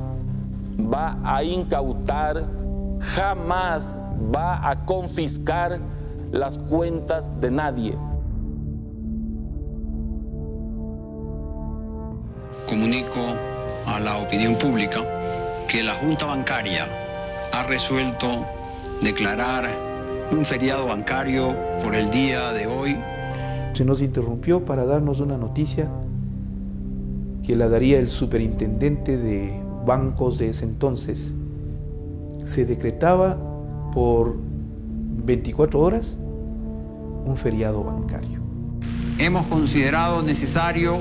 va a incautar, jamás va a confiscar las cuentas de nadie. Comunico a la opinión pública que la Junta Bancaria ha resuelto declarar un feriado bancario por el día de hoy. Se nos interrumpió para darnos una noticia que la daría el superintendente de bancos de ese entonces. Se decretaba por 24 horas un feriado bancario. Hemos considerado necesario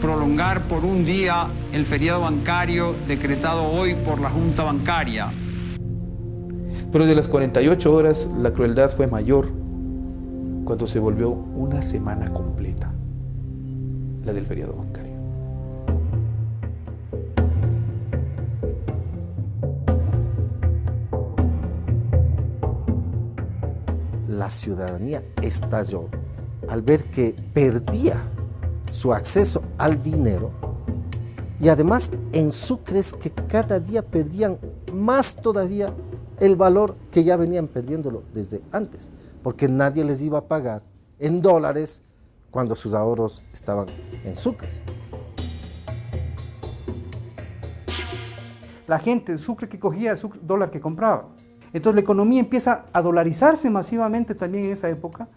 prolongar por un día el feriado bancario decretado hoy por la Junta Bancaria. Pero de las 48 horas la crueldad fue mayor cuando se volvió una semana completa, la del feriado bancario. La ciudadanía estalló al ver que perdía su acceso al dinero y además en Sucres que cada día perdían más todavía el valor que ya venían perdiéndolo desde antes, porque nadie les iba a pagar en dólares cuando sus ahorros estaban en Sucres. La gente de Sucre que cogía el dólar que compraba. Entonces la economía empieza a dolarizarse masivamente también en esa época,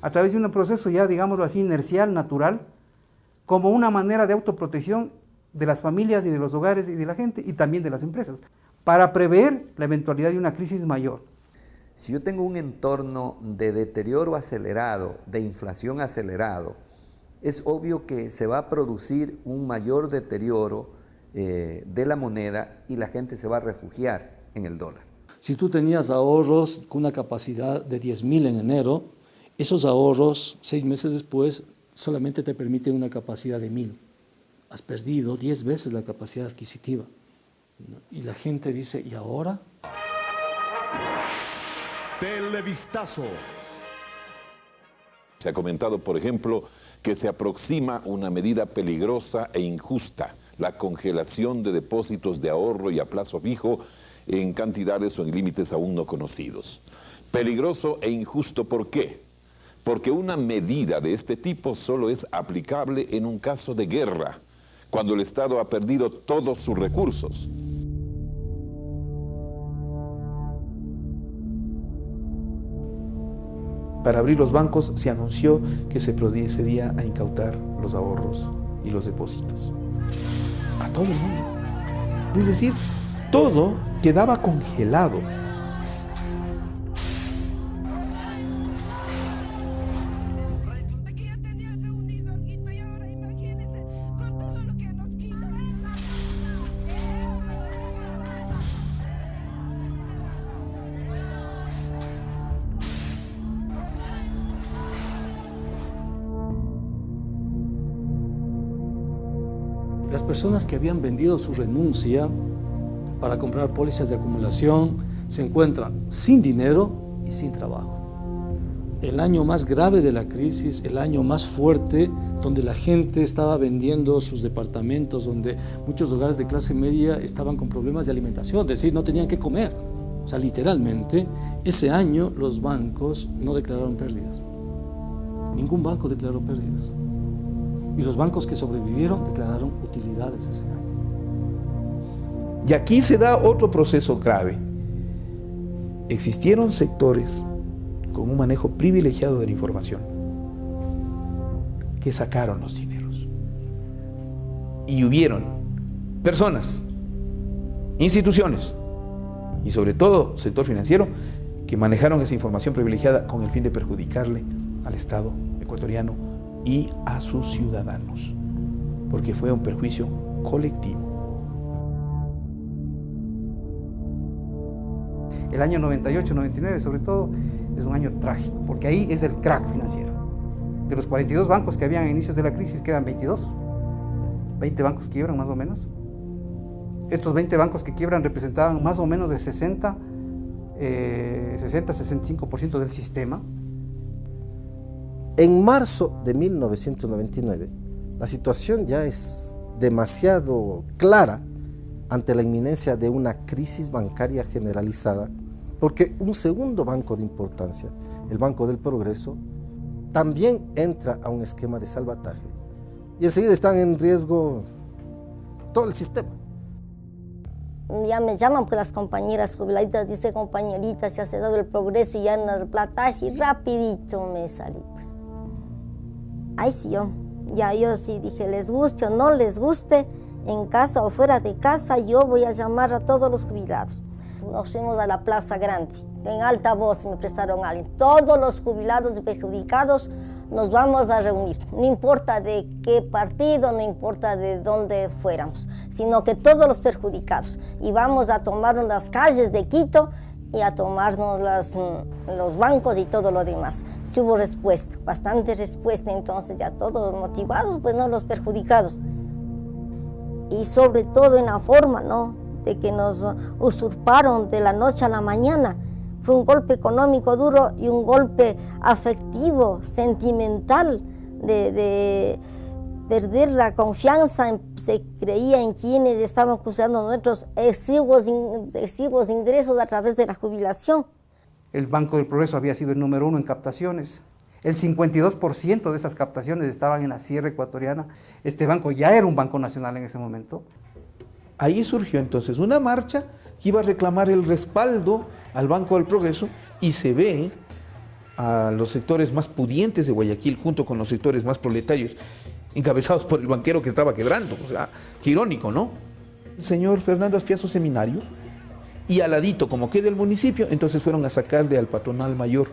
a través de un proceso ya, digámoslo así, inercial, natural, como una manera de autoprotección de las familias y de los hogares y de la gente y también de las empresas, para prever la eventualidad de una crisis mayor. Si yo tengo un entorno de deterioro acelerado, de inflación acelerado, es obvio que se va a producir un mayor deterioro de la moneda y la gente se va a refugiar en el dólar. Si tú tenías ahorros con una capacidad de 10.000 en enero, esos ahorros 6 meses después solamente te permiten una capacidad de 1.000. Has perdido 10 veces la capacidad adquisitiva. Y la gente dice, ¿y ahora? Televistazo. Se ha comentado, por ejemplo, que se aproxima una medida peligrosa e injusta, la congelación de depósitos de ahorro y a plazo fijo en cantidades o en límites aún no conocidos. Peligroso e injusto, ¿por qué? Porque una medida de este tipo solo es aplicable en un caso de guerra, cuando el Estado ha perdido todos sus recursos. Para abrir los bancos se anunció que se procedía a incautar los ahorros y los depósitos a todo el mundo. Es decir, todo quedaba congelado. Las personas que habían vendido su renuncia para comprar pólizas de acumulación se encuentran sin dinero y sin trabajo. El año más grave de la crisis, el año más fuerte, donde la gente estaba vendiendo sus departamentos, donde muchos hogares de clase media estaban con problemas de alimentación, es decir, no tenían que comer. O sea, literalmente, ese año los bancos no declararon pérdidas. Ningún banco declaró pérdidas. Y los bancos que sobrevivieron declararon utilidades ese año. Y aquí se da otro proceso grave. Existieron sectores con un manejo privilegiado de la información que sacaron los dineros. Y hubieron personas, instituciones y sobre todo sector financiero que manejaron esa información privilegiada con el fin de perjudicarle al Estado ecuatoriano y a sus ciudadanos, porque fue un perjuicio colectivo. El año 98, 99 sobre todo, es un año trágico, porque ahí es el crack financiero. De los 42 bancos que habían a inicios de la crisis, quedan 22. 20 bancos quiebran más o menos. Estos 20 bancos que quiebran representaban más o menos de 60-65% del sistema. En marzo de 1999, la situación ya es demasiado clara ante la inminencia de una crisis bancaria generalizada, porque un segundo banco de importancia, el Banco del Progreso, también entra a un esquema de salvataje y enseguida están en riesgo todo el sistema. Ya me llaman pues las compañeras jubiladitas, dice compañerita, se ha dado el progreso y ya en el plata, y rapidito me salí pues. Ay sí, yo sí dije, les guste o no les guste, en casa o fuera de casa, yo voy a llamar a todos los jubilados. Nos fuimos a la Plaza Grande, en alta voz me prestaron a alguien. Todos los jubilados y perjudicados nos vamos a reunir, no importa de qué partido, no importa de dónde fuéramos, sino que todos los perjudicados. Y vamos a tomarnos las calles de Quito y a tomarnos los bancos y todo lo demás. Sí hubo respuesta, bastante respuesta, entonces ya todos motivados, pues no los perjudicados. Y sobre todo en la forma, ¿no?, de que nos usurparon de la noche a la mañana. Fue un golpe económico duro y un golpe afectivo, sentimental, de perder la confianza, se creía en quienes estaban custodiando nuestros exiguos ingresos a través de la jubilación. El Banco del Progreso había sido el número 1 en captaciones. El 52% de esas captaciones estaban en la Sierra Ecuatoriana. Este banco ya era un banco nacional en ese momento. Ahí surgió entonces una marcha que iba a reclamar el respaldo al Banco del Progreso, y se ve a los sectores más pudientes de Guayaquil junto con los sectores más proletarios, encabezados por el banquero que estaba quebrando. O sea, qué irónico, ¿no? El señor Fernando Aspiazu Seminario, y al ladito, como queda el municipio, entonces fueron a sacarle al patronal mayor,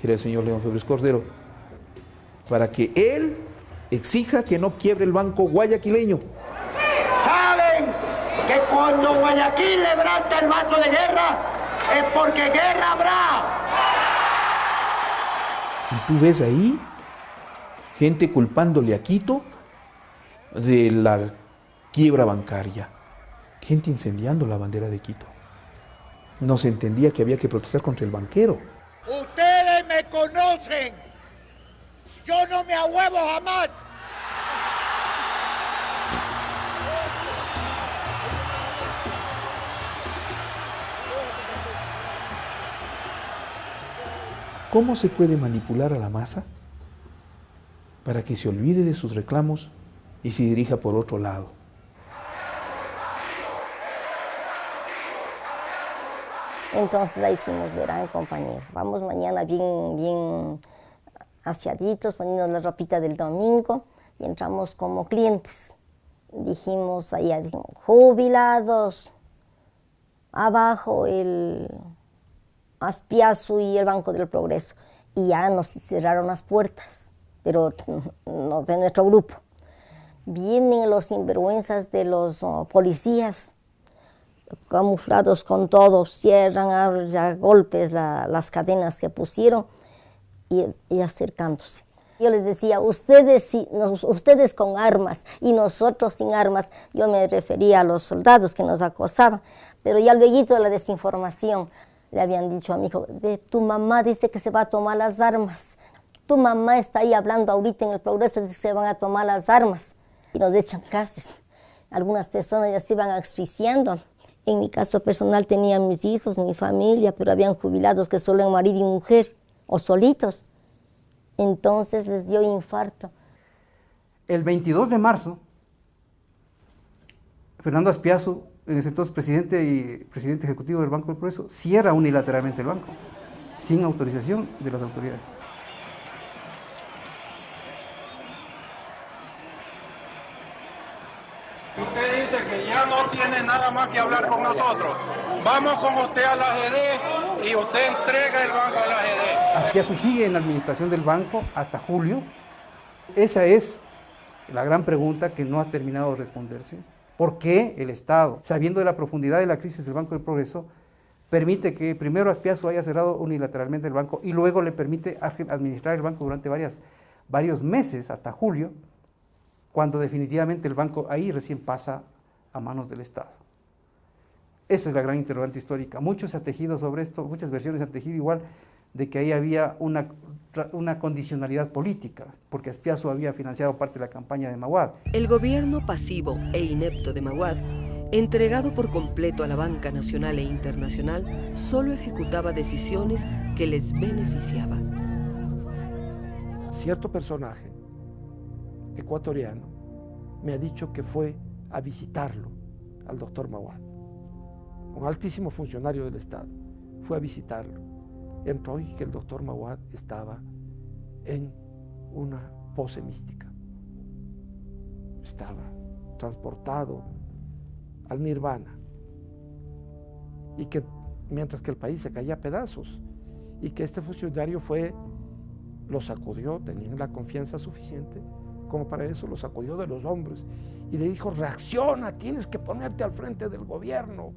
que era el señor León Febres Cordero, para que él exija que no quiebre el banco guayaquileño. ¿Saben que cuando Guayaquil levanta el vaso de guerra es porque guerra habrá? Y tú ves ahí gente culpándole a Quito de la quiebra bancaria, gente incendiando la bandera de Quito. No se entendía que había que protestar contra el banquero. Ustedes me conocen, yo no me ahuevo jamás. ¿Cómo se puede manipular a la masa para que se olvide de sus reclamos y se dirija por otro lado? Entonces ahí fuimos, verán, compañero, vamos mañana bien aseaditos, poniendo la ropita del domingo, y entramos como clientes. Dijimos ahí, jubilados, abajo el Aspiazu y el Banco del Progreso, y ya nos cerraron las puertas, pero no de nuestro grupo. Vienen los sinvergüenzas de los policías, camuflados con todo, cierran a golpes las cadenas que pusieron y acercándose. Yo les decía, ustedes con armas y nosotros sin armas. Yo me refería a los soldados que nos acosaban, pero ya luego de la desinformación le habían dicho a mi hijo, tu mamá dice que se va a tomar las armas, tu mamá está ahí hablando ahorita en el Progreso, dice que se van a tomar las armas, y nos echan gases. Algunas personas ya se iban asfixiando. En mi caso personal tenía mis hijos, mi familia, pero habían jubilados que solo eran marido y mujer, o solitos. Entonces les dio infarto. El 22 de marzo, Fernando Aspiazu, en ese entonces presidente ejecutivo del Banco del Progreso, cierra unilateralmente el banco, sin autorización de las autoridades. Usted dice que ya no tiene nada más que hablar con nosotros. Vamos con usted a la AGD y usted entrega el banco a la AGD. Aspiazu sigue en la administración del banco hasta julio. Esa es la gran pregunta que no ha terminado de responderse. ¿Por qué el Estado, sabiendo de la profundidad de la crisis del Banco del Progreso, permite que primero Aspiazu haya cerrado unilateralmente el banco y luego le permite administrar el banco durante varios meses, hasta julio, cuando definitivamente el banco ahí recién pasa a manos del Estado? Esa es la gran interrogante histórica. Muchos se han tejido sobre esto, muchas versiones se han tejido igual, de que ahí había una condicionalidad política, porque Espiazu había financiado parte de la campaña de Maguad. El gobierno pasivo e inepto de Maguad, entregado por completo a la banca nacional e internacional, solo ejecutaba decisiones que les beneficiaban. Cierto personaje ecuatoriano me ha dicho que fue a visitarlo al doctor Maguad, un altísimo funcionario del Estado, fue a visitarlo. Entró y que el doctor Maguad estaba en una pose mística. Estaba transportado al nirvana. Y que mientras que el país se caía a pedazos, y que este funcionario lo sacudió, tenían la confianza suficiente como para eso, lo sacudió de los hombros y le dijo: reacciona, tienes que ponerte al frente del gobierno,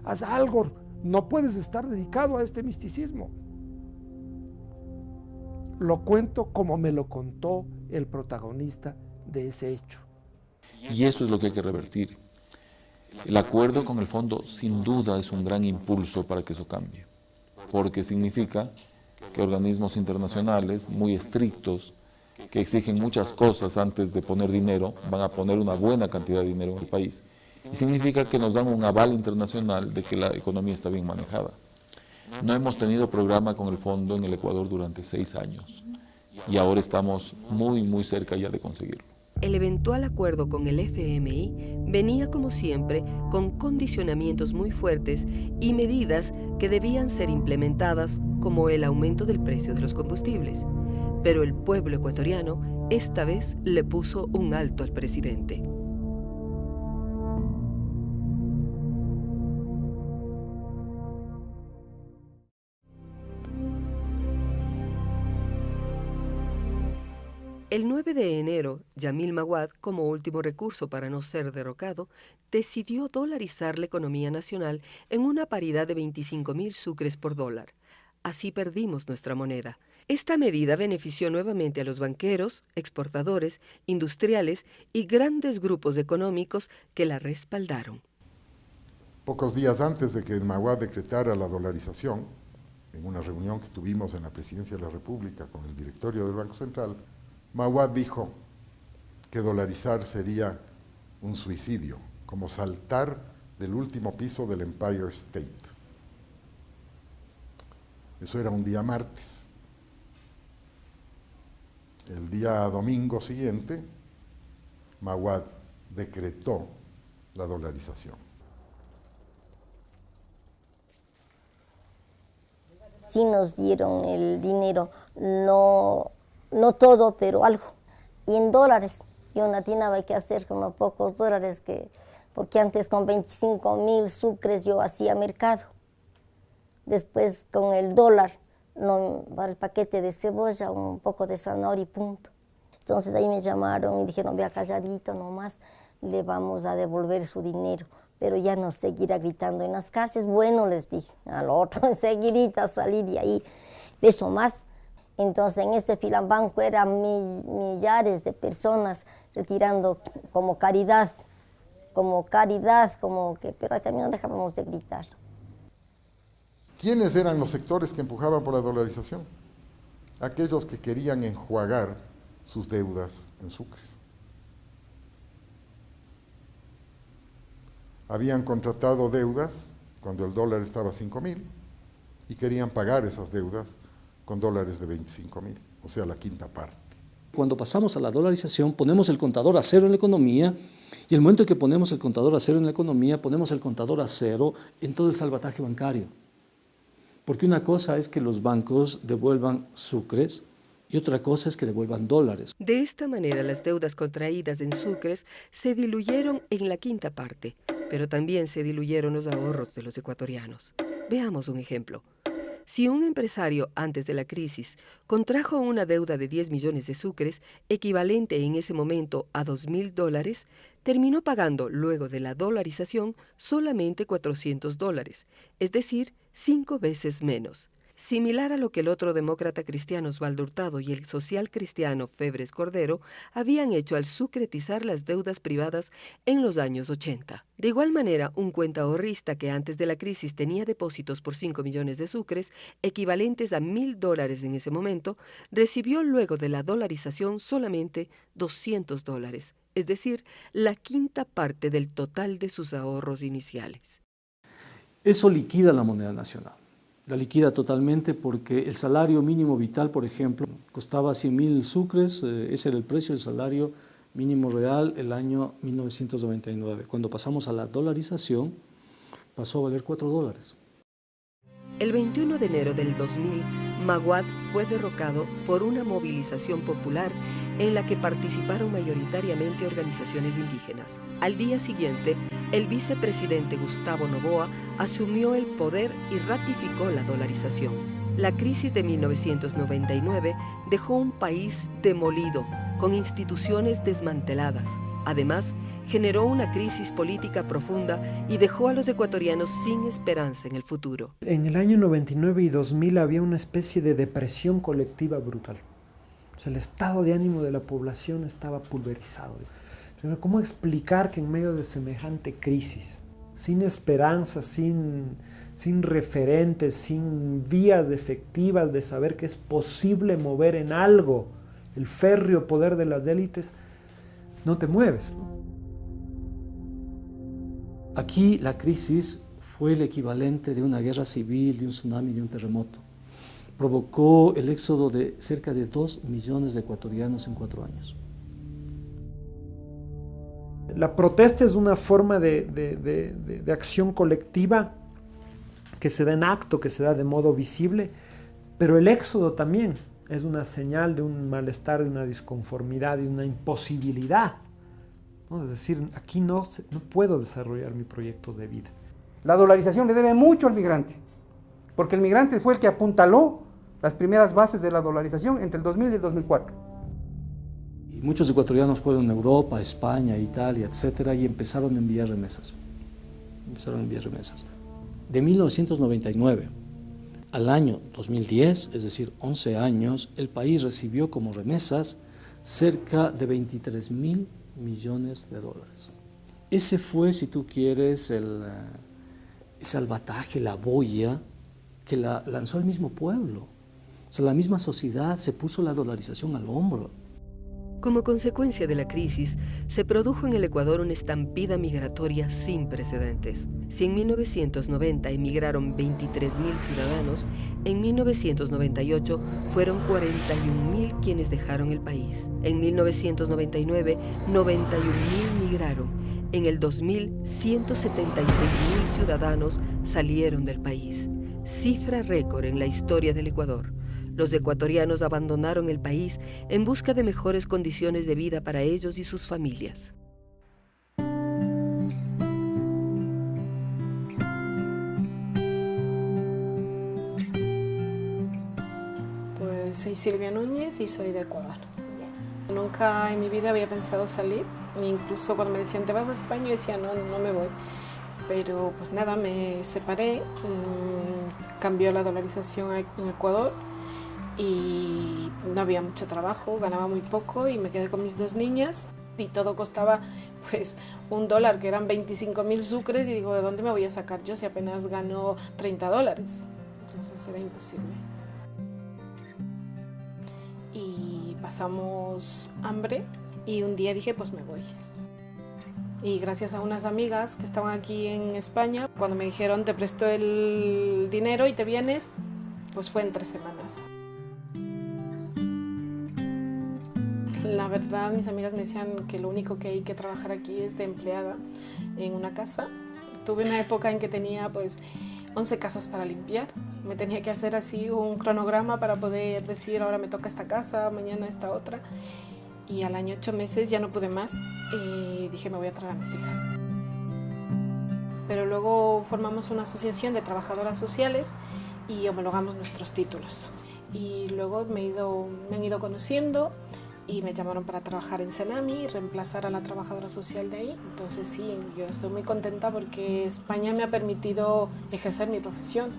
haz algo, no puedes estar dedicado a este misticismo. Lo cuento como me lo contó el protagonista de ese hecho. Y eso es lo que hay que revertir. El acuerdo con el fondo sin duda es un gran impulso para que eso cambie, porque significa que organismos internacionales muy estrictos, que exigen muchas cosas antes de poner dinero, van a poner una buena cantidad de dinero en el país. Y significa que nos dan un aval internacional de que la economía está bien manejada. No hemos tenido programa con el fondo en el Ecuador durante 6 años y ahora estamos muy cerca ya de conseguirlo. El eventual acuerdo con el FMI venía, como siempre, con condicionamientos muy fuertes y medidas que debían ser implementadas, como el aumento del precio de los combustibles. Pero el pueblo ecuatoriano esta vez le puso un alto al presidente. El 9 de enero, Yamil Maguad, como último recurso para no ser derrocado, decidió dolarizar la economía nacional en una paridad de 25.000 sucres por dólar. Así perdimos nuestra moneda. Esta medida benefició nuevamente a los banqueros, exportadores, industriales y grandes grupos económicos que la respaldaron. Pocos días antes de que Maguad decretara la dolarización, en una reunión que tuvimos en la Presidencia de la República con el directorio del Banco Central, Maguad dijo que dolarizar sería un suicidio, como saltar del último piso del Empire State. Eso era un día martes. El día domingo siguiente, Maguad decretó la dolarización. Sí nos dieron el dinero, no todo, pero algo. Y en dólares. Yo no tenía que hacer con los pocos dólares porque antes con 25.000 sucres yo hacía mercado. Después con el dólar, para el paquete de cebolla, un poco de zanahoria y punto. Entonces ahí me llamaron y dijeron: vea, calladito nomás, le vamos a devolver su dinero. Pero ya no seguirá gritando en las calles. Bueno, les dije al otro, enseguidita salir de ahí. Eso más. Entonces en ese filambanco eran millares de personas retirando como caridad, pero también no dejábamos de gritar. ¿Quiénes eran los sectores que empujaban por la dolarización? Aquellos que querían enjuagar sus deudas en sucres. Habían contratado deudas cuando el dólar estaba a 5.000 y querían pagar esas deudas con dólares de 25.000, o sea, la quinta parte. Cuando pasamos a la dolarización, ponemos el contador a cero en la economía, y el momento en que ponemos el contador a cero en la economía, ponemos el contador a cero en todo el salvataje bancario. Porque una cosa es que los bancos devuelvan sucres y otra cosa es que devuelvan dólares. De esta manera, las deudas contraídas en sucres se diluyeron en la quinta parte, pero también se diluyeron los ahorros de los ecuatorianos. Veamos un ejemplo. Si un empresario antes de la crisis contrajo una deuda de 10 millones de sucres, equivalente en ese momento a $2.000, terminó pagando, luego de la dolarización, solamente $400, es decir, 5 veces menos. similar a lo que el otro demócrata cristiano Osvaldo Hurtado y el social cristiano Febres Cordero habían hecho al sucretizar las deudas privadas en los años 80. De igual manera, un cuentaahorrista que antes de la crisis tenía depósitos por 5 millones de sucres, equivalentes a $1.000 en ese momento, recibió luego de la dolarización solamente $200, es decir, la quinta parte del total de sus ahorros iniciales. Eso liquida la moneda nacional. La liquida totalmente porque el salario mínimo vital, por ejemplo, costaba 100.000 sucres, ese era el precio del salario mínimo real el año 1999. Cuando pasamos a la dolarización, pasó a valer $4. El 21 de enero del 2000, Maguad fue derrocado por una movilización popular en la que participaron mayoritariamente organizaciones indígenas. Al día siguiente, el vicepresidente Gustavo Noboa asumió el poder y ratificó la dolarización. La crisis de 1999 dejó un país demolido, con instituciones desmanteladas. Además, generó una crisis política profunda y dejó a los ecuatorianos sin esperanza en el futuro. En el año 99 y 2000 había una especie de depresión colectiva brutal. O sea, el estado de ánimo de la población estaba pulverizado. Pero ¿cómo explicar que en medio de semejante crisis, sin esperanza, sin referentes, sin vías efectivas de saber que es posible mover en algo el férreo poder de las élites, no te mueves, ¿no? Aquí la crisis fue el equivalente de una guerra civil, de un tsunami, de un terremoto. Provocó el éxodo de cerca de 2 millones de ecuatorianos en 4 años. La protesta es una forma de acción colectiva que se da en acto, que se da de modo visible, pero el éxodo también es una señal de un malestar, de una disconformidad, de una imposibilidad, ¿no? Es decir, aquí no puedo desarrollar mi proyecto de vida. La dolarización le debe mucho al migrante, porque el migrante fue el que apuntaló las primeras bases de la dolarización entre el 2000 y el 2004. Y muchos ecuatorianos fueron a Europa, España, Italia, etcétera, y empezaron a enviar remesas. De 1999 al año 2010, es decir, 11 años, el país recibió como remesas cerca de 23.000 millones de dólares. Ese fue, si tú quieres, el salvataje, la boya que la lanzó el mismo pueblo. O sea, la misma sociedad se puso la dolarización al hombro. Como consecuencia de la crisis, se produjo en el Ecuador una estampida migratoria sin precedentes. Si en 1990 emigraron 23.000 ciudadanos, en 1998 fueron 41.000 quienes dejaron el país. En 1999, 91.000 migraron. En el 2000, 176.000 ciudadanos salieron del país. Cifra récord en la historia del Ecuador. Los ecuatorianos abandonaron el país en busca de mejores condiciones de vida para ellos y sus familias. Pues soy Silvia Núñez y soy de Ecuador. Nunca en mi vida había pensado salir, incluso cuando me decían te vas a España, yo decía no me voy. Pero pues nada, me separé, cambió la dolarización en Ecuador y no había mucho trabajo, ganaba muy poco y me quedé con mis 2 niñas y todo costaba pues $1, que eran 25.000 sucres, y digo, ¿de dónde me voy a sacar yo si apenas gano $30? Entonces era imposible. Y pasamos hambre y un día dije, pues me voy. Y gracias a unas amigas que estaban aquí en España, cuando me dijeron te presto el dinero y te vienes, pues fue en 3 semanas. La verdad, mis amigas me decían que lo único que hay que trabajar aquí es de empleada en una casa. Tuve una época en que tenía pues 11 casas para limpiar. Me tenía que hacer así un cronograma para poder decir ahora me toca esta casa, mañana esta otra. Y al año 8 meses ya no pude más y dije me voy a traer a mis hijas. Pero luego formamos una asociación de trabajadoras sociales y homologamos nuestros títulos. Y luego me han ido conociendo y me llamaron para trabajar en Senami y reemplazar a la trabajadora social de ahí. Entonces sí, yo estoy muy contenta porque España me ha permitido ejercer mi profesión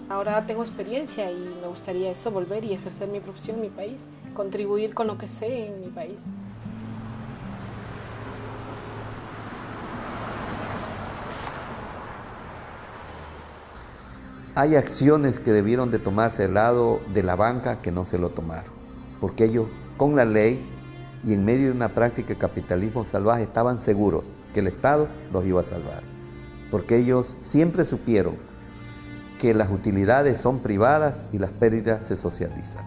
Ahora tengo experiencia y me gustaría eso, volver y ejercer mi profesión en mi país, contribuir con lo que sé en mi país. Hay acciones que debieron de tomarse al lado de la banca que no se lo tomaron, porque ellos con la ley y en medio de una práctica de capitalismo salvaje estaban seguros que el Estado los iba a salvar, porque ellos siempre supieron que las utilidades son privadas y las pérdidas se socializan.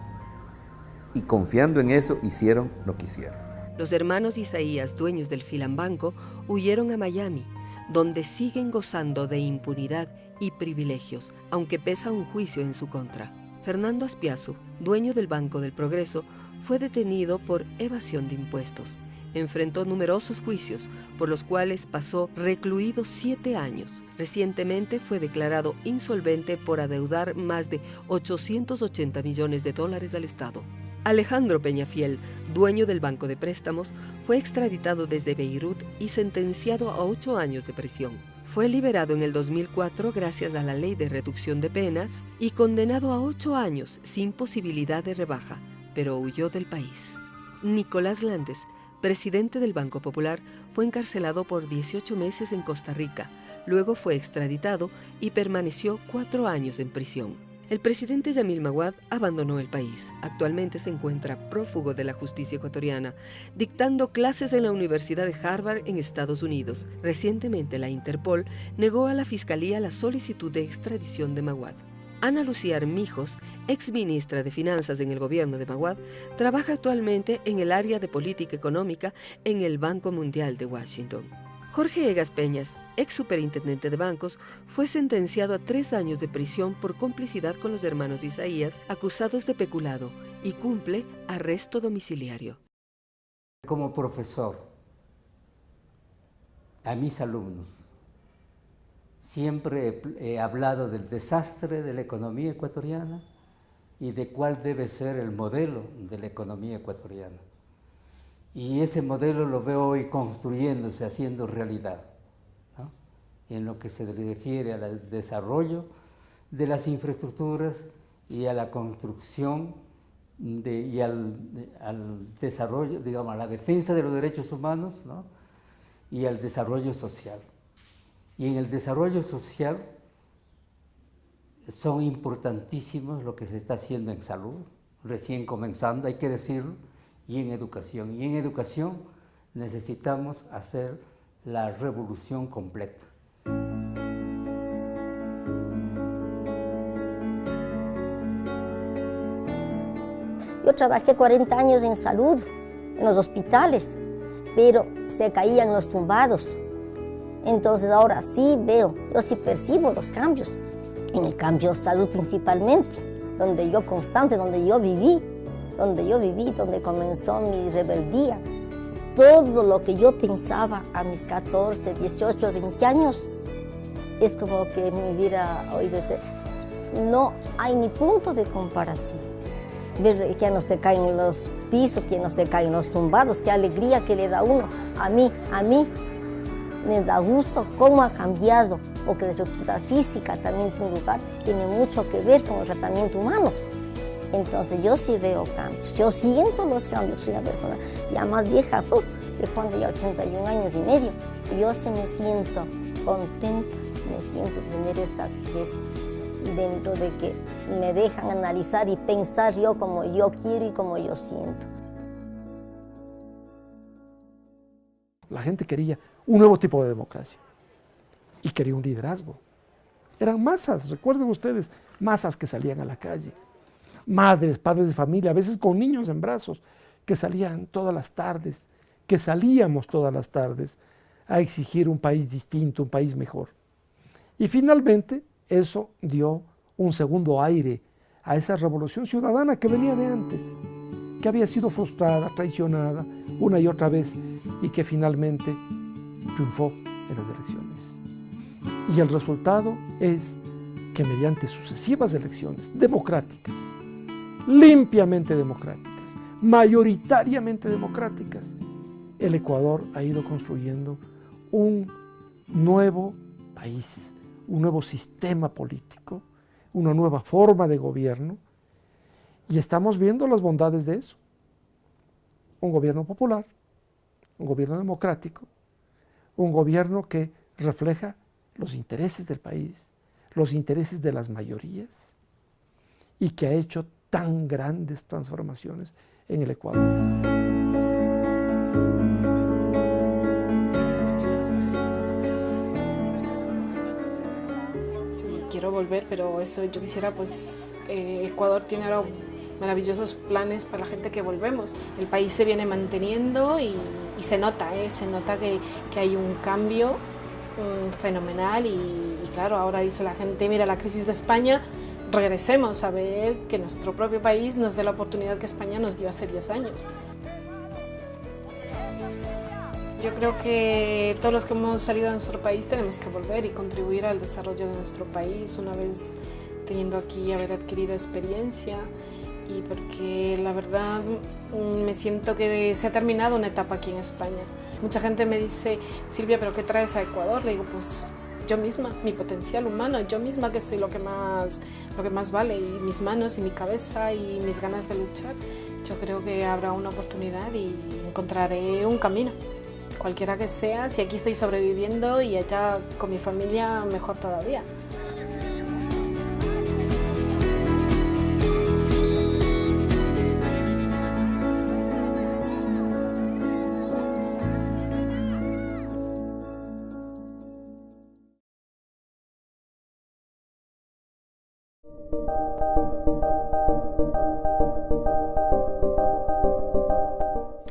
Y confiando en eso, hicieron lo que hicieron. Los hermanos Isaías, dueños del Filambanco, huyeron a Miami, donde siguen gozando de impunidad y privilegios, aunque pesa un juicio en su contra. Fernando Aspiazu, dueño del Banco del Progreso, fue detenido por evasión de impuestos. Enfrentó numerosos juicios, por los cuales pasó recluido 7 años. Recientemente fue declarado insolvente por adeudar más de $880 millones al Estado. Alejandro Peñafiel, dueño del Banco de Préstamos, fue extraditado desde Beirut y sentenciado a 8 años de prisión. Fue liberado en el 2004 gracias a la ley de reducción de penas y condenado a 8 años sin posibilidad de rebaja, pero huyó del país. Nicolás Landes, presidente del Banco Popular, fue encarcelado por 18 meses en Costa Rica, luego fue extraditado y permaneció 4 años en prisión. El presidente Yamil Maguad abandonó el país. Actualmente se encuentra prófugo de la justicia ecuatoriana, dictando clases en la Universidad de Harvard en Estados Unidos. Recientemente la Interpol negó a la Fiscalía la solicitud de extradición de Maguad. Ana Lucía Armijos, exministra de Finanzas en el gobierno de Maguad, trabaja actualmente en el área de política económica en el Banco Mundial de Washington. Jorge Egas Peñas, ex superintendente de bancos, fue sentenciado a 3 años de prisión por complicidad con los hermanos Isaías, acusados de peculado, y cumple arresto domiciliario. Como profesor, a mis alumnos, siempre he hablado del desastre de la economía ecuatoriana y de cuál debe ser el modelo de la economía ecuatoriana. Y ese modelo lo veo hoy construyéndose, haciendo realidad, ¿no? En lo que se refiere al desarrollo de las infraestructuras y a la construcción y al desarrollo, digamos, a la defensa de los derechos humanos, ¿no? Y al desarrollo social. Y en el desarrollo social son importantísimos lo que se está haciendo en salud, recién comenzando, hay que decirlo, y en educación. Y en educación necesitamos hacer la revolución completa. Yo trabajé 40 años en salud, en los hospitales, pero se caían los tumbados. Entonces ahora sí veo, yo sí percibo los cambios. En el cambio de salud principalmente, donde yo constante, donde yo viví, donde comenzó mi rebeldía. Todo lo que yo pensaba a mis 14, 18, 20 años, es como que me hubiera oído. No hay ni punto de comparación. Ver que no se caen los pisos, que no se caen los tumbados, qué alegría que le da uno. A mí me da gusto cómo ha cambiado, porque la estructura física también tiene mucho que ver con el tratamiento humano. Entonces yo sí veo cambios, yo siento los cambios, soy una persona ya más vieja, de cuando ya 81 años y medio. Yo sí me siento contenta, me siento tener esta vejez dentro de que me dejan analizar y pensar yo como yo quiero y como yo siento. La gente quería un nuevo tipo de democracia y quería un liderazgo. Eran masas, recuerden ustedes, masas que salían a la calle. Madres, padres de familia, a veces con niños en brazos, que salían todas las tardes, que salíamos todas las tardes a exigir un país distinto, un país mejor. Y finalmente eso dio un segundo aire a esa revolución ciudadana que venía de antes, que había sido frustrada, traicionada una y otra vez y que finalmente triunfó en las elecciones. Y el resultado es que mediante sucesivas elecciones democráticas, limpiamente democráticas, mayoritariamente democráticas, el Ecuador ha ido construyendo un nuevo país, un nuevo sistema político, una nueva forma de gobierno, y estamos viendo las bondades de eso. Un gobierno popular, un gobierno democrático, un gobierno que refleja los intereses del país, los intereses de las mayorías, y que ha hecho tan grandes transformaciones en el Ecuador. Quiero volver, pero eso yo quisiera, pues Ecuador tiene ahora maravillosos planes para la gente que volvemos. El país se viene manteniendo y se nota que hay un cambio fenomenal y claro, ahora dice la gente, mira la crisis de España, regresemos a ver que nuestro propio país nos dé la oportunidad que España nos dio hace 10 años. Yo creo que todos los que hemos salido de nuestro país tenemos que volver y contribuir al desarrollo de nuestro país una vez teniendo aquí haber adquirido experiencia, y porque la verdad me siento que se ha terminado una etapa aquí en España. Mucha gente me dice, Silvia, ¿pero qué traes a Ecuador? Le digo, pues yo misma, mi potencial humano, yo misma que soy lo que más vale, y mis manos y mi cabeza y mis ganas de luchar. Yo creo que habrá una oportunidad y encontraré un camino. Cualquiera que sea, si aquí estoy sobreviviendo y allá con mi familia, mejor todavía.